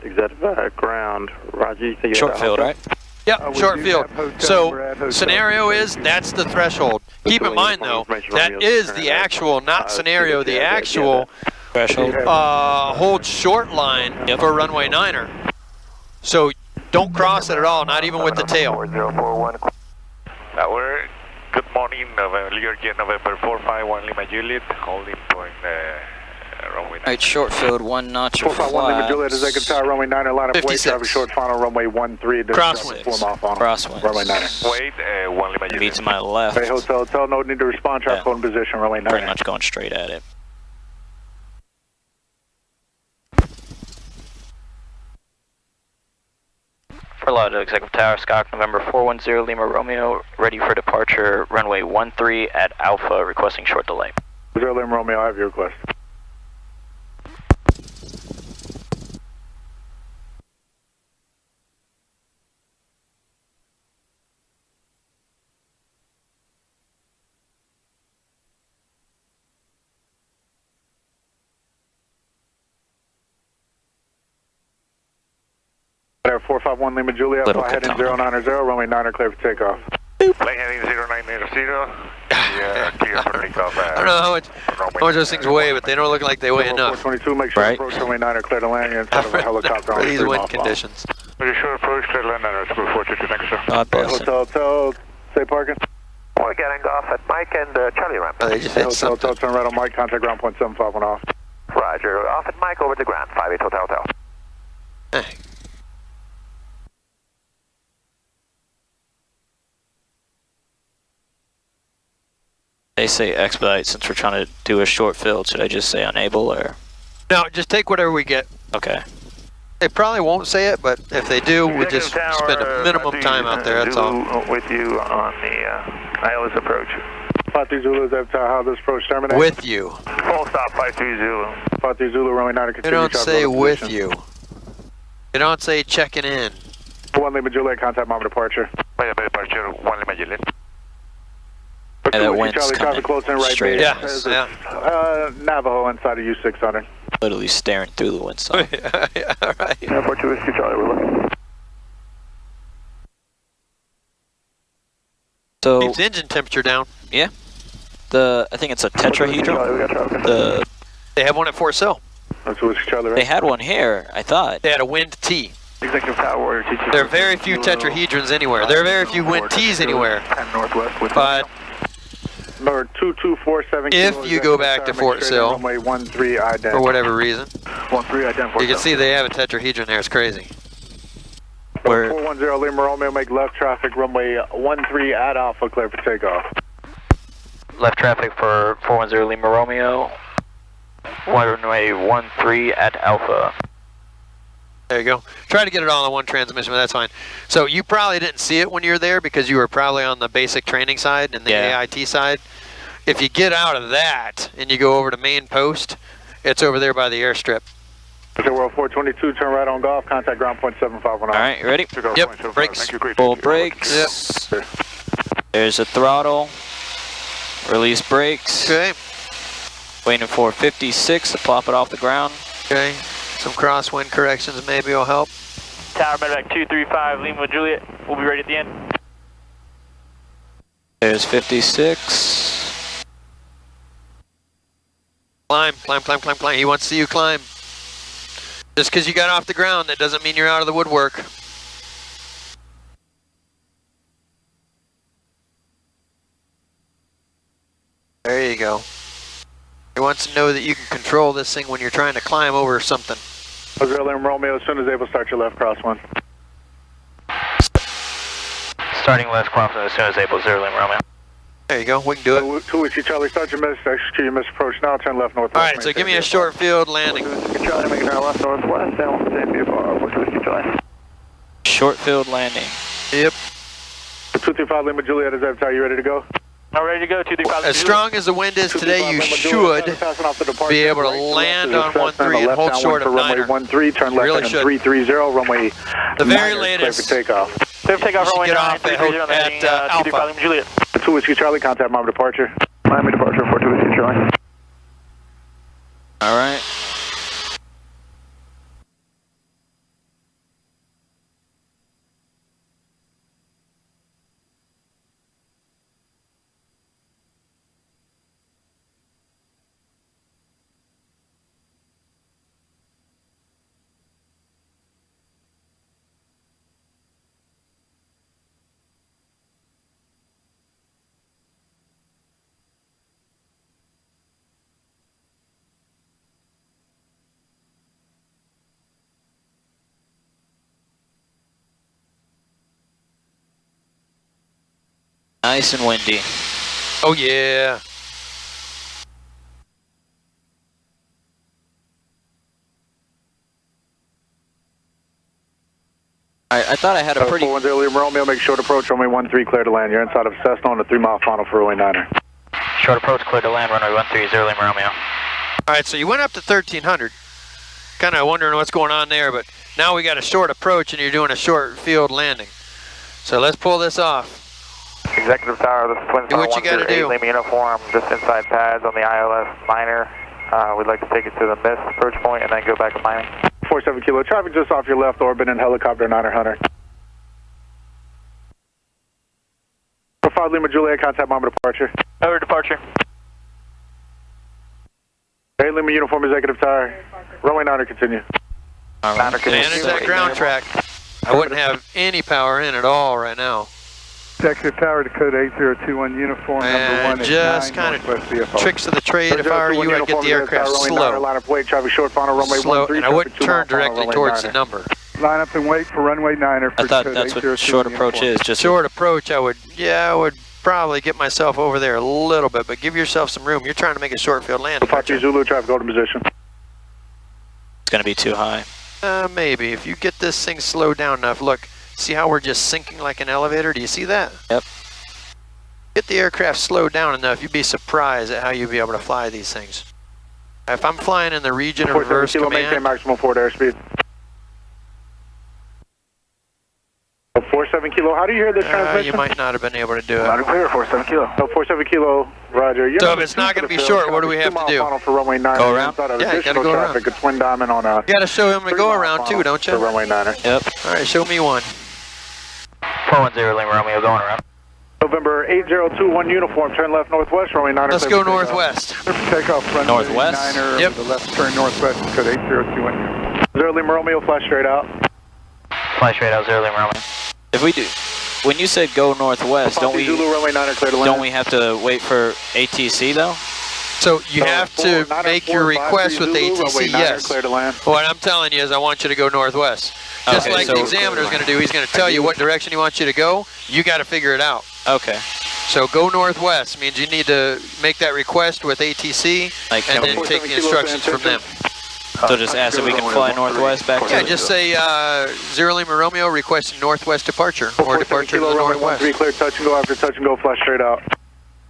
executive ground. Roger, you say you're Short field, right? Yep, short field. So scenario is, that's the threshold. Keep in mind though, that is the actual, not scenario, the actual Threshold. hold short line for runway 9er. So don't cross it at all, not even with the tail. 4041. Tower, good morning, November 451 Lima Juliet, holding point runway 9. Alright, short field, 1 notch of 451 Lima Juliet, flaps. executive tower, runway 9er, line up, wait, traffic short final, runway 13. Crosswinds. 4 mile final. Crosswinds. Runway 9er. Wait, 1 Lima Be Juliet. to my left. Hey, hotel, no need to respond, traffic hold in position, runway 9er. Pretty much going straight at it. For allowed to executive tower, Skyhawk November 410 Lima Romeo, ready for departure, runway 13 at Alpha, requesting short delay. 0 Lima Romeo, I have your request. Air 451 Lima Juliet, fly heading 090, runway 9er clear for takeoff. Fly heading 090, yeah, clear for takeoff. I don't know how much those things weigh, but they don't look like they weigh enough. 422, make sure Right. approach runway 9er clear to land, you're inside of a helicopter on For these 3 wind mile final. conditions. Are you sure approach clear to land, and it's 422, thank you, sir. God bless it. Hotel, say parking. We're getting off at Mike and Charlie ramp. Oh, they just hit something. Hotel, turn right on Mike, contact ground point 75 off. Roger, off at Mike over to ground, 58 Hotel. Hey. They say expedite since we're trying to do a short field. Should I just say unable or? No, just take whatever we get. Okay. They probably won't say it, but if they do, we just spend a minimum time out there, that's all. With you on the ILS approach. 53 Zulu, is that how this approach terminates? With you. Full stop, 53 Zulu. 53 Zulu, runway 9, They continue. don't traffic say on with position. you. They don't say checking in. 1 Lima Juliet, contact moment departure. Miami departure, 1 Lima Juliet. Yeah, that wind's Charlie, coming traffic close in right straight base. at Yeah, us. yeah. Navajo inside of U600. Literally staring through the windside. Yeah, right. Airport 2 Whiskey Charlie, we're looking. So, Keeps the engine temperature down. yeah. I think it's a tetrahedron. We got traffic. They have one at Fort Sill. That's Whiskey Charlie, right? They had one here, I thought. They had a wind T. Executive Tower, Warrior T2. There are very few tetrahedrons anywhere. There are very few wind T's anywhere. 10 northwest with But Number 2247. if you go back to Fort Sill, runway 13 ident. for whatever reason, 13 identified. you can see they have a tetrahedron there. It's crazy. Where 410 Lima Romeo, make left traffic, runway 13 at Alpha, clear for takeoff. Left traffic for 410 Lima Romeo. Runway 13 at Alpha. There you go. Try to get it all in one transmission, but that's fine. So you probably didn't see it when you were there because you were probably on the basic training side and the Yeah. AIT side. If you get out of that and you go over to main post, it's over there by the airstrip. Okay, World 422, turn right on golf, contact ground point 7510. All right, you ready? Yep, brakes. Thank you, great. Full brakes. Yep. There's a throttle. Release brakes. Okay, Waiting for 56 to pop it off the ground. okay. Some crosswind corrections maybe will help. Tower medevac 235 Lima Juliet. We'll be ready at the end. There's 56. Climb, climb, climb, climb, climb. He wants to see you climb. Just because you got off the ground, that doesn't mean you're out of the woodwork. There you go. He wants to know that you can control this thing when you're trying to climb over something. 0 Lima Romeo, as soon as able, start your left crosswind. Starting left crosswind as soon as able, 0 Lima Romeo. There you go, we can do it. 2 Whiskey Charlie, start your miss, execute your miss approach now, turn left northwest. Alright, so give me a short field landing. Charlie, making our left northwest, down with the same VFR, Whiskey Charlie. Short field landing. Yep. 235 Lima Juliet, is that you ready to go? All ready to go, 235. As strong as the wind is today, you should be able to land on 13 and hold short of runway 9er. 13, turn left Really on should. 330, runway The very 9er, latest. clear for takeoff. Clear for takeoff, You should runway get 9, off at 330 on the heading, Alpha. 235 Lima Juliet. 2 Whiskey Charlie, contact Miami departure. Miami departure, 42 Whiskey Charlie. All right. Nice and windy. Oh yeah. I thought I had a pretty... 410 Lima Romeo, make short approach, runway 13, clear to land. You're inside of Cessna on the 3-mile final for runway 9er. Short approach, clear to land, runway 130 Lima Romeo. Alright, so you went up to 1300. Kind of wondering what's going on there, but now we got a short approach and you're doing a short field landing. So let's pull this off. Executive Tower, this is Twin Do what you gotta do. Lima uniform, just inside pads on the ILS minor. We'd like to take it to the MISS approach point and then go back to Miami. 47 kilo traffic just off your left orbit in helicopter 9er Hunter. 5 Lima Juliet, contact Mama departure. Over departure. 8 Lima uniform, executive tower. Runway 9er, continue. Niner, Manage that ground track. I wouldn't have any power in at all right now. Executive tower, Dakota 8021 uniform, number 1 is just 9 kind of Northwest VFR. tricks of the trade. If I were you, I'd get the aircraft slow. Line up, wait, traffic short final, runway Slow, 13, and I wouldn't traffic 2 turn mile final, directly runway towards 9er. the number. Line up and wait for runway 9er. I thought that's what short approach is. Just Short approach, I would probably get myself over there a little bit, but give yourself some room. You're trying to make a short field landing. Apache Zulu, traffic, go to position. It's going to be too high. Maybe. If you get this thing slowed down enough, look, see how we're just sinking like an elevator? Do you see that? Yep. Get the aircraft slowed down enough, you'd be surprised at how you'll be able to fly these things. If I'm flying in the region of reverse kilo, maintain command, maximum forward airspeed. 47 kilo, how do you hear this transmission? you might not have been able to do it. Loud and clear, 47 kilo. No, 47 kilo, roger. So if it's not going to be short, what do we have to do? For runway 9. Go around? Yeah, you got to go around. It's twin diamond on You got to show him to go around too, don't you? For runway 9. Yep. All right, show me one. 410 Lima Romeo going around. November 8021 uniform, turn left northwest, runway 9. Let's go northwest. Takeoff, runway Northwest? 9, yep. the left turn northwest, code 8021. 0 Lima Romeo, fly straight out. Fly straight out, 0 Lima Romeo. If we do, when you said go northwest, don't we? Zulu, runway 9, clear to land. Don't we have to wait for ATC though? So you have to make your request with ATC, yes. What I'm telling you is I want you to go northwest. Just like the examiner is going to do, he's going to tell you what direction he wants you to go. You got to figure it out. Okay. So go northwest means you need to make that request with ATC and then take the instructions from them. So just ask if we can fly northwest back to Yeah, just say 0 Lima Romeo requesting northwest departure or departure to the northwest. 13, clear touch and go. After touch and go, fly straight out.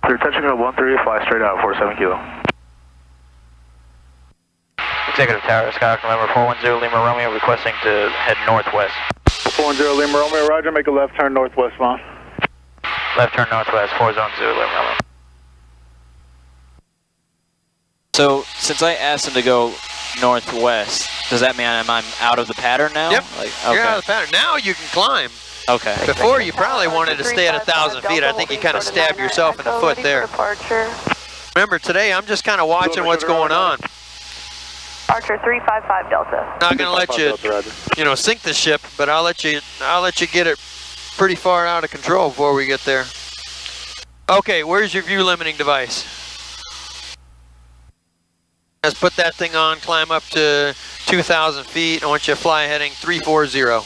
Clear touch and go, 13, fly straight out, 47 kilo. Executive Tower, Skyhawk November 410 Lima Romeo requesting to head northwest. 410 Lima Romeo, roger, make a left turn northwest, Vaughn. Left turn northwest, 410 Lima Romeo. So since I asked him to go northwest, does that mean I'm out of the pattern now? Yep. Like, okay. You're out of the pattern. Now you can climb. Okay. Before you probably wanted to stay at 1,000 feet. I think you kind of stabbed yourself in the foot there. Remember, today I'm just kind of watching what's going on. Archer 355 Delta. Not going to let you, sink the ship, but I'll let you get it pretty far out of control before we get there. Okay, where's your view limiting device? Let's put that thing on, climb up to 2,000 feet. I want you to fly heading 340.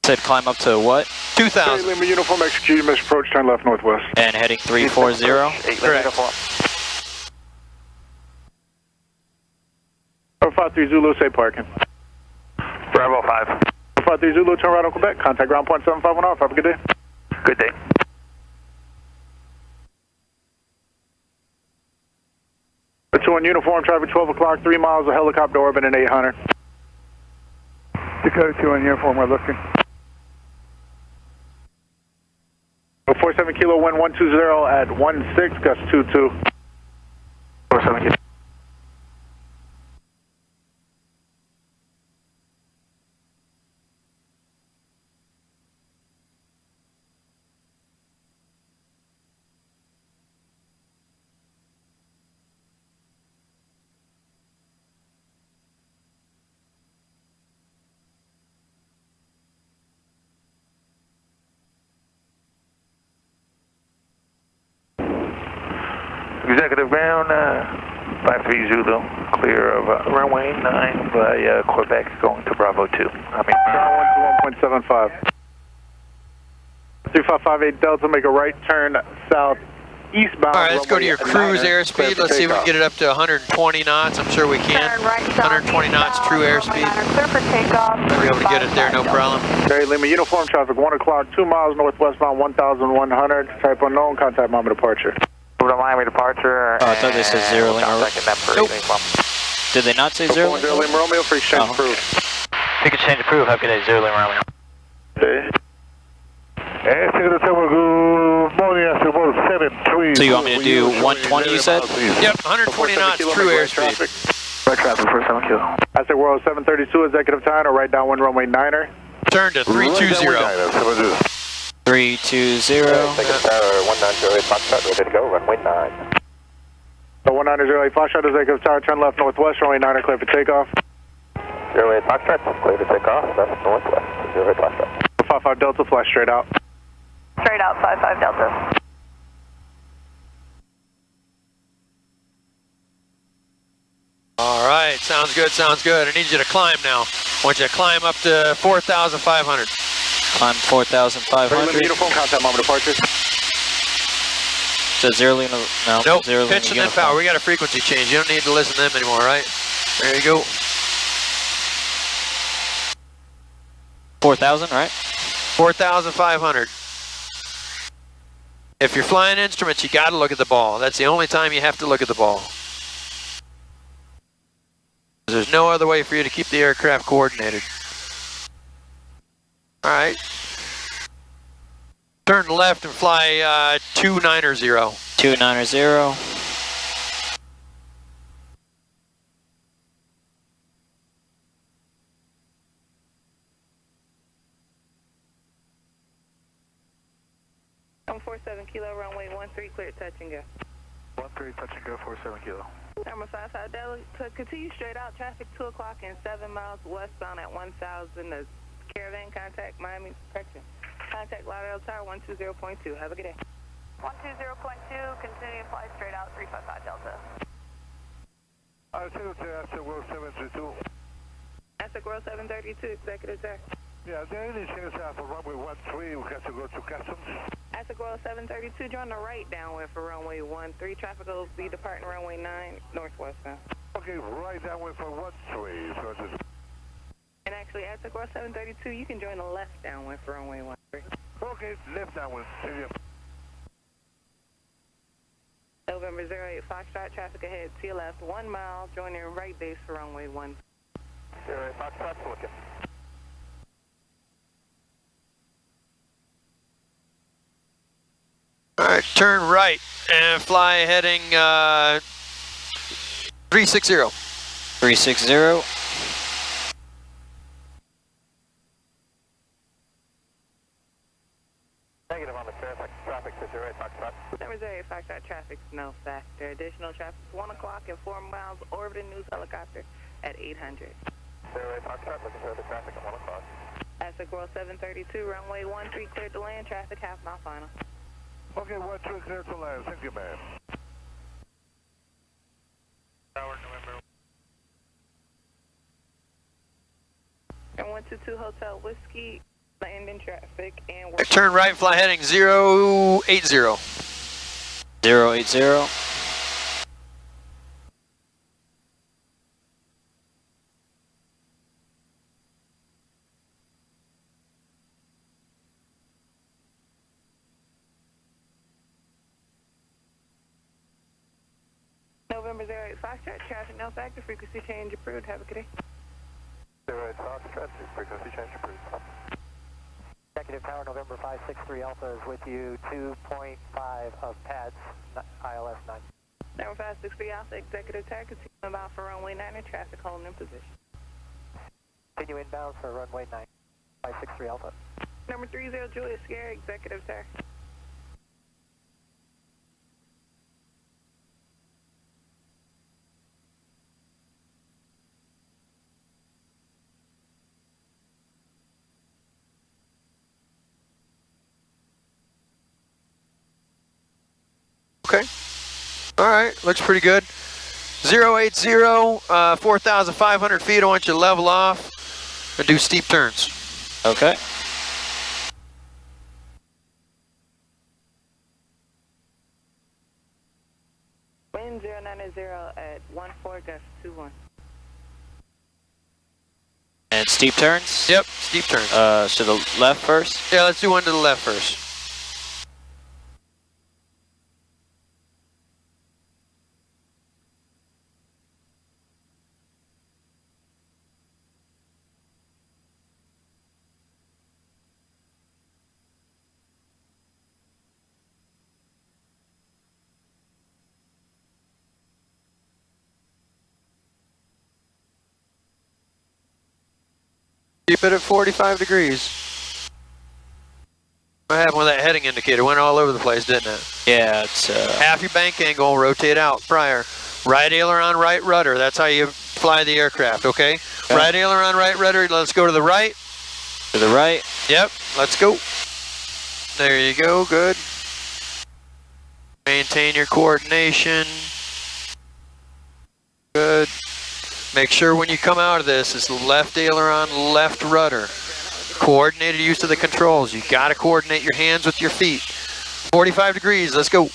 Said climb up to what? 2,000. Lima uniform execute, miss approach, turn left northwest. And heading 340? Correct. 53 Zulu, say parking. Bravo 5. 53 Zulu, turn right on Quebec, contact ground point 751 off, have a good day. Good day. Two in uniform, traffic 12 o'clock, 3 miles of helicopter orbiting 800. Dakota 2 in uniform, we're looking. 47 kilo, wind 120 at 16, gust 22. 47 kilo. Executive ground, 53 Zulu, clear of runway 9 via Quebec going to Bravo 2. I mean, 121.75. 3558 Delta, make a right turn south eastbound. All right, let's go to your cruise airspeed. Let's see if we can get it up to 120 knots. I'm sure we can. 120 knots true airspeed. Clear for takeoff. We'll be able to get it there, no problem. Okay, Lima uniform traffic 1 o'clock, 2 miles northwestbound 1100. Type unknown, contact moment departure. Move to Miami departure. Oh, I thought they said 0 Lima Romeo. Nope. Did they not say 0 0 Lima Romeo for exchange approved. If you could change approved, have a good day, 0 Lima Romeo. Okay. Good morning, after 73. So you want me to do 120, you said? Yep, 120 knots true airspeed. Right traffic for 7 kilo. I said World 732 executive time, or right down wind runway 9er. Turn to 320. 320. Tower 1908 Foxtrot, ready to go, runway 9. So 1908 Foxtrot, executive tower, turn left northwest, runway 9er, clear for takeoff. 08 Foxtrot, clear to take off, left northwest, 08 Foxtrot. 55 Delta, fly straight out. Straight out 55 Delta. All right, sounds good, sounds good. I need you to climb now. I want you to climb up to 4,500. Climb 4,500. Uniform, contact moment departure. So 0 Lima, no. Nope, 0 Lima pitch and then uniform. power. We got a frequency change. You don't need to listen to them anymore, right? There you go. 4,000, right? 4,500. If you're flying instruments, you got to look at the ball. That's the only time you have to look at the ball. There's no other way for you to keep the aircraft coordinated. All right. Turn left and fly 290. 290. I'm 47 kilo, runway 13, clear touch and go. 13, touch and go, 47 kilo. Number 55 Delhi, to continue straight out, traffic 2 o'clock and 7 miles westbound at 1,000, the caravan, contact Miami Correction. Contact Lauderdale Tower 120.2, have a good day. 120.2, continue to fly straight out, 355 Delta. Asset World 732. Asset World 732, executive sir. Yeah, is there anything south of runway 13, we have to go to customs? Asset World 732, join the right downwind for runway 13, traffic will be departing runway 9, northwest now. Okay, right downwind for 13, so just... And actually, Asset World 732, you can join the left downwind for runway 13. Okay, left downwind, see you. November 08, Foxtrot, traffic ahead to your left, 1 mile, join your right base for runway 1. 08, Foxtrot, looking. All right, turn right and fly heading 360. 360. Negative on the traffic to 08, Foxtrot. Number 08, Foxtrot, traffic, no factor. Additional traffic, 1 o'clock and 4 miles, orbiting news helicopter at 800. 08, Foxtrot, looking for the traffic at 1 o'clock. Asset World 732, runway 13, cleared to land, traffic, half mile final. Okay, 13, clear to land, thank you, ma'am. Tower, November. And 122 Hotel Whiskey, landing traffic, and we're... Turn right, fly heading 080. 080. November 08, Foxtrot, traffic, no factor, frequency change approved, have a good day. 08, Foxtrot, frequency change approved. Executive Tower, November 563 Alpha is with you, 2.5 of pads, ILS 9. Number 563 Alpha, Executive Tower, continue inbound for runway 9 and traffic holding in position. Continue inbound for runway 9, 563 Alpha. Number 30 Julius Sierra, Executive Tower. Okay. All right, looks pretty good. 080, 4,500 feet. I want you to level off and do steep turns. Okay. Wind 090 at 14, gust 21. And steep turns? Yep, steep turns. To the left first? Yeah, let's do one to the left first. Keep it at 45 degrees. What happened with that heading indicator? Went all over the place, didn't it? Yeah, it's... Half your bank angle, rotate out prior. Right aileron, right rudder. That's how you fly the aircraft, okay? Right aileron, right rudder. Let's go to the right. To the right. Yep, let's go. There you go, good. Maintain your coordination. Good. Make sure when you come out of this, it's left aileron, left rudder. Coordinated use of the controls. You got to coordinate your hands with your feet. 45 degrees, let's go.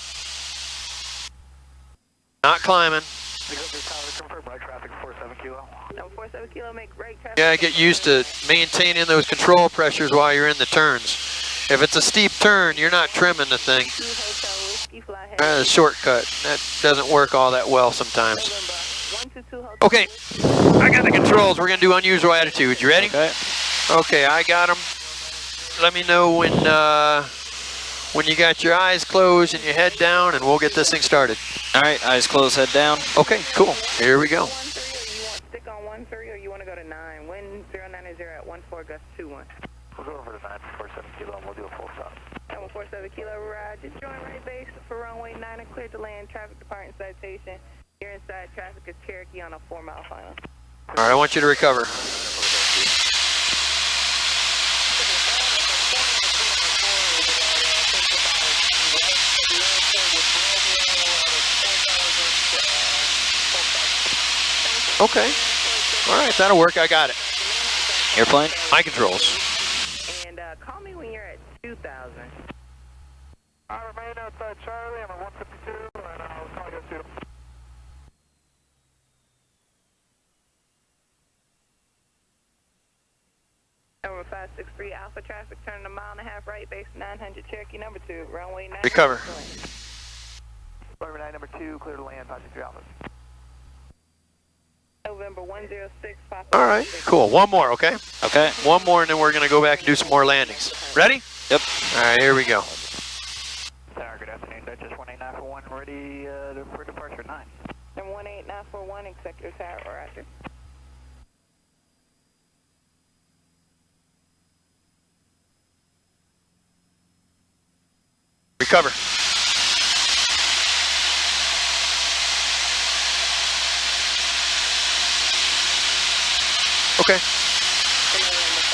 Not climbing. No, 47 kilo, make right traffic. Yeah, get used to maintaining those control pressures while you're in the turns. If it's a steep turn, you're not trimming the thing. A shortcut. That doesn't work all that well sometimes. Okay, I got the controls. We're gonna do unusual attitude. You ready? Okay. Okay, I got them. Let me know when you got your eyes closed and your head down, and we'll get this thing started. All right, eyes closed, head down. Okay, cool. Here we go. Stick on 13, or you want to go to 9? Wind 090 at 14, gust 21. We'll go over to 947 kilo and we'll do a full stop. 47 kilo, Roger. Join right base for runway 9 and cleared to land. Traffic departing citation. You're inside traffic is Cherokee on a 4-mile final. All right, I want you to recover. Okay. All right, that'll work. I got it. Airplane? My controls. And call me when you're at 2,000. I remain outside Charlie. I'm at 152, and I'll call you soon. Number 563 Alpha traffic, turn a mile and a half right, base 900 Cherokee number 2, runway 9. Recover. Runway 9, number 2, clear to land, 563 Alpha. November 106, All right, cool. One more, okay? Okay. One more, and then we're going to go back and do some more landings. Ready? Yep. All right, here we go. Tower, good afternoon. Digest 18941, ready for departure 9. Number 18941, Executive Tower, Roger. Recover. Okay.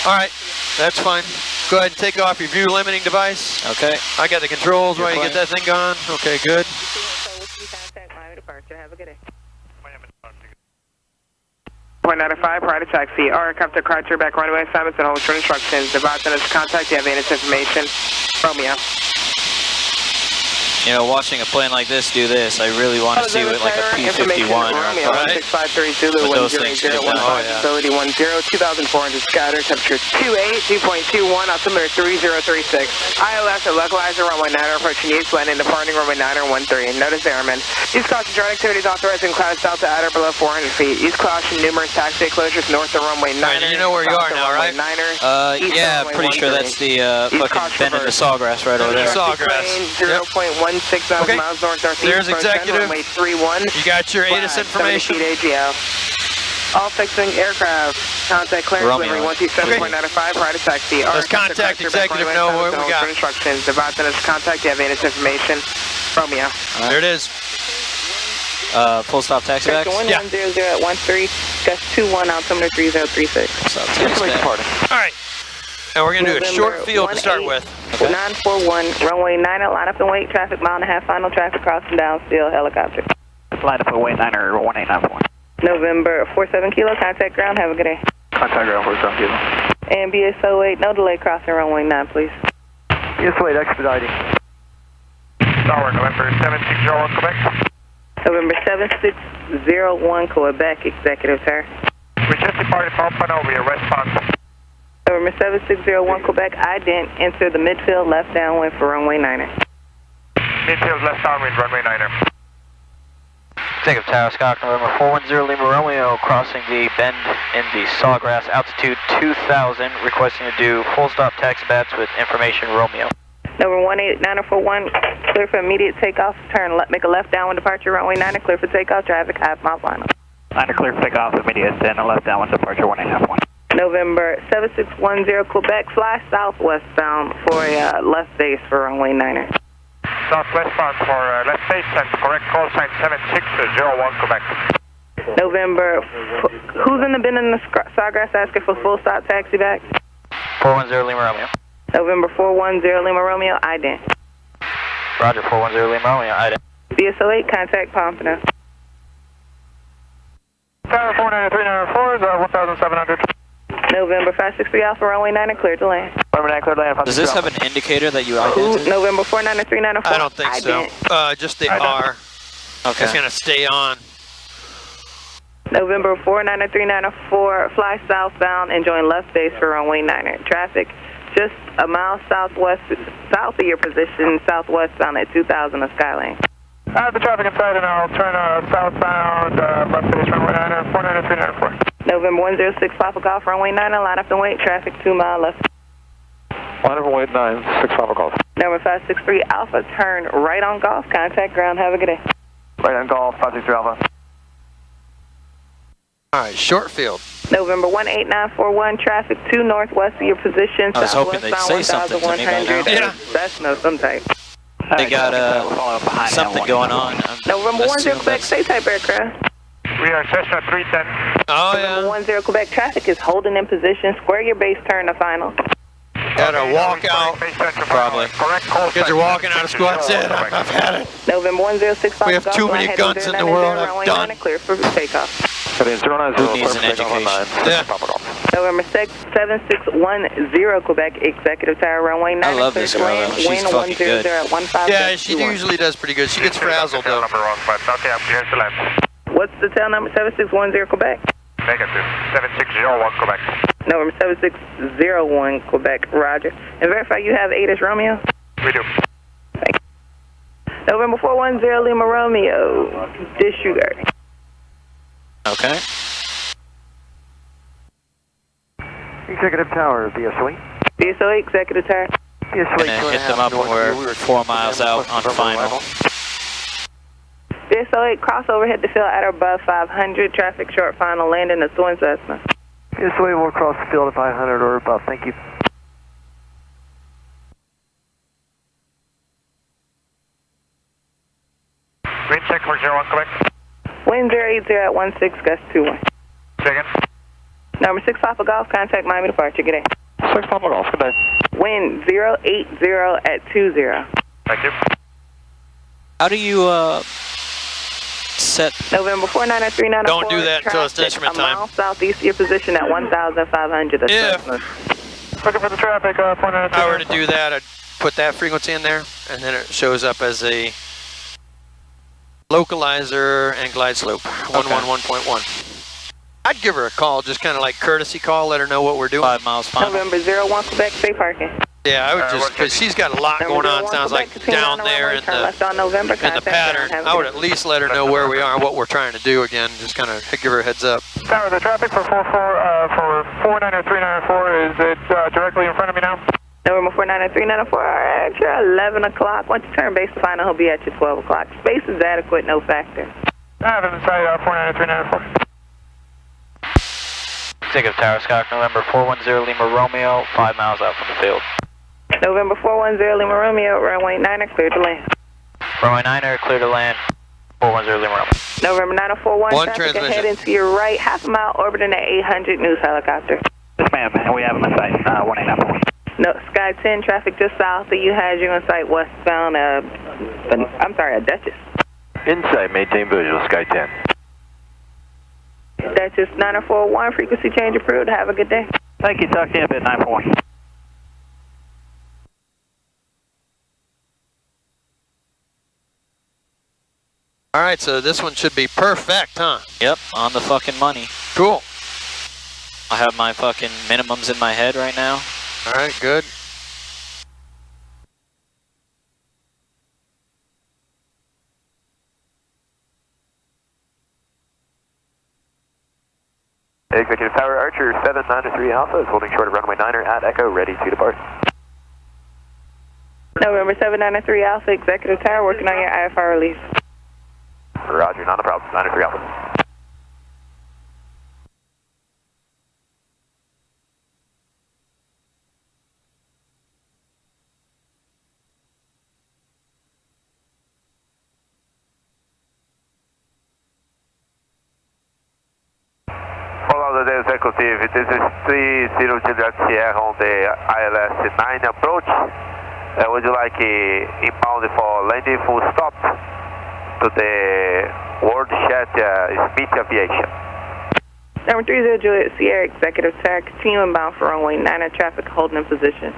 All right, that's fine. Go ahead and take off your view limiting device. Okay. I got the controls while you get that thing going. Okay, good. Have a good day. 195, prior to taxi. Our helicopter crowd back runway assignments and hold short instructions. Advise on its contact. You have any information? Romeo. You know, watching a plane like this do this, I really want to see what like a P-51 or Romeo, right? 653 Zulu, What those things could have done. facility 10, 2,400 scatter, temperature 28, 2.21, altimeter 3036. ILS at localizer, runway 9 approaching east, landing departing runway 913. Notice airmen. East caution drone activities authorizing clouds south to at or below 400 feet. East caution numerous taxi closures north of runway 9. Right, you know where you are now, right? Yeah, pretty sure that's the fucking bend in the sawgrass right over there. Sawgrass. 0.16 miles north-northeast. There's executive. Runway 31. You got your ATIS information? 70 feet AGL. All fixing aircraft. Contact clearance delivery 127.95 prior to taxi. Let's contact executive, know what we got. Instructions. Advise on its contact. You have ATIS information. Romeo. Right. There it is. Full stop taxi back? Yeah. 1100 at 13, gust 21, altimeter 3036. Stop taxi back. All right. And we're going to do a short field to start with. Okay. 941, runway 9 at line up and wait, traffic mile and a half, final traffic crossing down, still helicopter. Line up and wait 9 or 1891. November 47 kilo, contact ground, have a good day. Contact ground 47 kilo. And BS08, no delay crossing runway 9, please. BS08 expediting. Tower, November 7601 Quebec. November 7601 Quebec, Executive Tower. We just departed from Panova, response. November 7601 Quebec, ident, enter the midfield left downwind for runway 9er. Midfield left downwind, runway 9er. Executive Tower, Scott, November 410 Lima Romeo, crossing the bend in the Sawgrass, altitude 2000, requesting to do full stop taxi bats with information Romeo. Number 18941, clear for immediate takeoff, turn, make a left downwind departure, runway 9er, clear for takeoff, traffic, half-mile final. 9er clear for takeoff, immediate, and a left downwind departure, 1891. November 7610 Quebec, fly southwestbound for a left base for runway 9er. Southwestbound for left base and correct call sign 7601 Quebec. November, who's in the bend in the Sawgrass asking for full stop taxi back? 410 Lima Romeo. November 410 Lima Romeo, ident. Roger, 410 Lima Romeo, ident. BS08, contact Pompano. Tower 49394, 1700. November 563 Alpha, runway 9er, cleared to land. Does this have an indicator that you idented? November 49394. I don't think so. Just the R. Okay. It's going to stay on. November 49394, fly southbound and join left base for runway 9er. Traffic just a mile south of your position, southwestbound at 2000 of Skylane. I have the traffic inside and I'll turn southbound, left base runway 9er, 49394. November 106, Papa Golf, runway 9er, line up and wait, traffic 2 mile left. Line up and wait, 96 Papa Golf. Number 563 Alpha, turn right on Golf, contact ground, have a good day. Right on Golf, 563 Alpha. All right, short field. November 18941, traffic 2 northwest of your position, I was hoping they'd say something to me by now. Yeah. That's no some type. They got something going on. November 10 Quebec, stay type aircraft. We are Cessna 310. Oh, yeah. November 10 Quebec, traffic is holding in position, square your base turn to final. Gotta walk out. Probably. Kids are walking out of school. That's it. I've had it. November 106. We have too many guns in the world. I've done. Clear for takeoff. Who needs an education? Yeah. November 7610 Quebec, executive tower runway 9. I love this girl, though. She's fucking good. Yeah, she usually does pretty good. She gets frazzled, though. Okay, I'm clear to land. What's the tail number? 7610 Quebec. Negative. 7601 Quebec. November 7601 Quebec, roger. And verify you have 8 as Romeo? We do. Thank you. November 410 Lima Romeo, disregard. Okay. Executive Tower, BSOE. BSOE, executive tower. And then hit them up when we're 4 miles out on final. BSOE, crossover, hit the field at or above 500, traffic short final, landing the Swing Cessna. BSOE will cross the field at 500 or above, thank you. Green check for 01 Quebec. Wind 080 at 16, gust 21. Second. Number 6 Papa Golf, contact Miami departure, good day. 6 Papa Golf, good day. Wind 080 at 20. Thank you. How do you set? November 49394. Don't do that until it's instrument time. A mile southeast of your position at 1,500. If Looking for the traffic, 493. If I were to do that, I'd put that frequency in there, and then it shows up as a localizer and glide slope, 111.1. I'd give her a call, just kind of like courtesy call, let her know what we're doing. 5 miles final. November 01 Quebec, safe parking. Yeah, I would just, because she's got a lot going on, sounds like down there in the pattern. I would at least let her know where we are and what we're trying to do again, just kind of give her a heads up. Tower, the traffic for 49394, is it directly in front of me now? November 49394, alright, you're 11 o'clock. Once you turn base to final, he'll be at you 12 o'clock. Space is adequate, no factor. I have it inside 49394. Executive Tower, Scott, November 410 Lima Romeo, 5 miles out from the field. November 410 Lima Romeo, runway 9er, clear to land. Runway 9er, clear to land, 410 Lima Romeo. November 9041, traffic ahead into your right, half a mile, orbiting at 800, news helicopter. Yes, ma'am, and we have him in sight, 1894. No, Sky 10, traffic just south of you has you in sight westbound, I'm sorry, a Duchess. Insight, maintain visual, Sky 10. Duchess 9041, frequency change approved, have a good day. Thank you, talk to you a bit, 941. All right, so this one should be perfect, huh? Yep, on the fucking money. Cool. I have my fucking minimums in my head right now. All right, good. Executive Tower, Archer 793 Alpha is holding short of runway 9er at Echo, ready to depart. November 793 Alpha, Executive Tower, working on your IFR release. Roger, not a problem, 93 Alpha. Executive, this is 30 Juliet Sierra on the ILS 9 approach. Would you like inbound for landing full stop to the World Jet Smith Aviation? Number 30 Juliet Sierra, Executive Tower, continue inbound for runway 9er, traffic holding in position.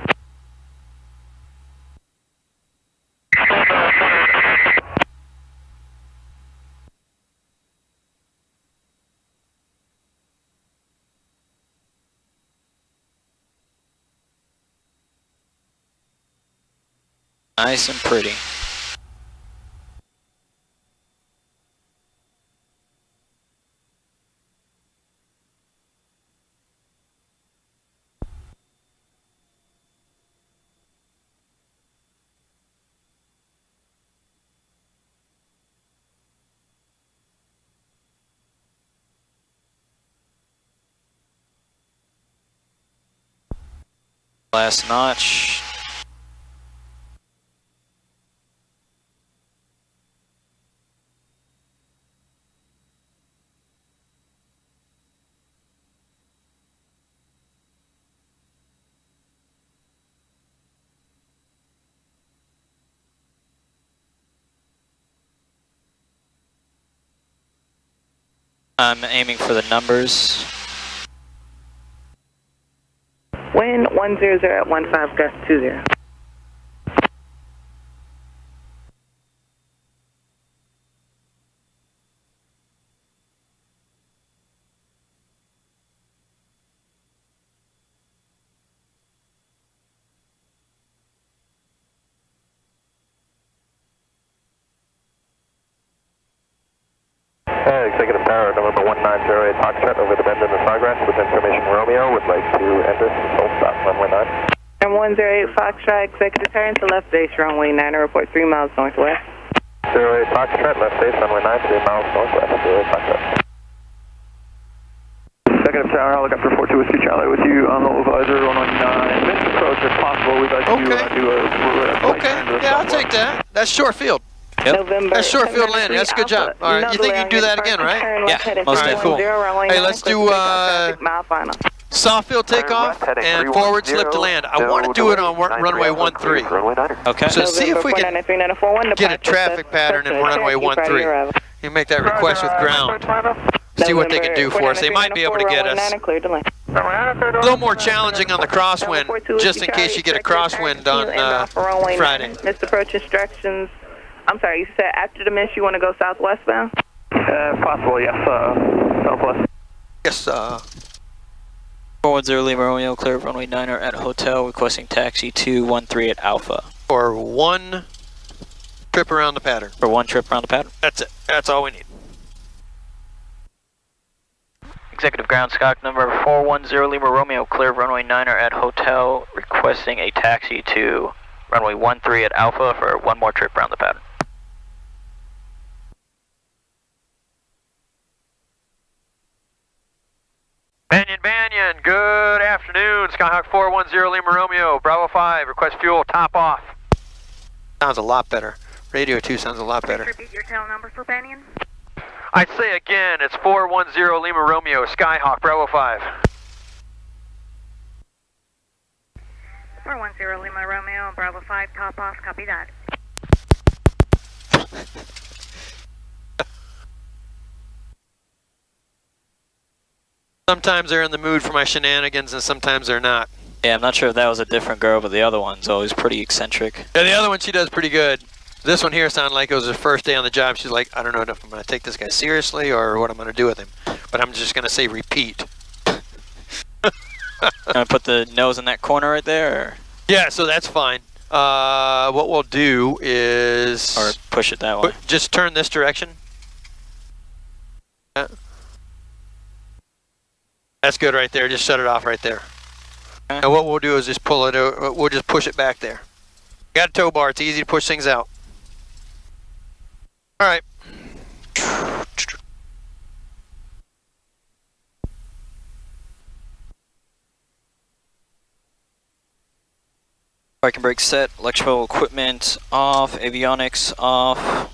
Nice and pretty. Last notch. I'm aiming for the numbers. Wind 100 at 15, gust 20. Executive Tower, November 1908, Foxtrot over the bend in the Sawgrass with information Romeo would like to enter full stop, runway 9. And 108 Foxtrot, Executive Tower into left base, runway 9, report 3 miles northwest. 08 Foxtrot, left base, runway 9, 3 miles northwest, 08 Foxtrot. Executive Tower, helicopter 42 Whiskey Charlie with you on the visor 119. Missed approach if possible. We'd like to do a Okay, yeah, I'll take that. That's short field. Yep. November, That's short field landing. That's a good job. All right, you think you can do that again, right? Yeah, All right, cool. Hey, let's do soft field takeoff and forward slip to land. I want to do it on runway 13. Okay. So see if we can get a traffic pattern in runway 13. You make that request with ground. See what they can do for us. They might be able to get us. A little more challenging on the crosswind, just in case you get a crosswind on Friday. Missed approach instructions. I'm sorry, you said after the miss you want to go southwestbound? Possible, yes. Southwest. Yes, 410 Lima Romeo, clear of runway 9er at hotel, requesting taxi 213 at Alpha. For one trip around the pattern. For one trip around the pattern? That's it. That's all we need. Executive Ground Scock number 410 Lima Romeo, clear of runway 9er at hotel, requesting a taxi to runway 13 at Alpha for one more trip around the pattern. Banyan, good afternoon. Skyhawk 410 Lima Romeo, Bravo 5, request fuel, top off. Sounds a lot better. Radio 2 sounds a lot better. Repeat your tail number for Banyan. I say again, it's 410 Lima Romeo, Skyhawk, Bravo 5. 410 Lima Romeo, Bravo 5, top off, copy that. Sometimes they're in the mood for my shenanigans and sometimes they're not. Yeah, I'm not sure if that was a different girl, but the other one's always pretty eccentric. Yeah, the other one, she does pretty good. This one here sounded like it was her first day on the job. She's like, I don't know if I'm going to take this guy seriously or what I'm going to do with him. But I'm just going to say repeat. Gonna put the nose in that corner right there? Or? Yeah, so that's fine. What we'll do is... Or push it that way. Just turn this direction. Yeah. That's good right there. Just shut it off right there. Okay. And what we'll do is just pull it, we'll just push it back there. Got a tow bar. It's easy to push things out. All right. Parking brake set, electrical equipment off, avionics off.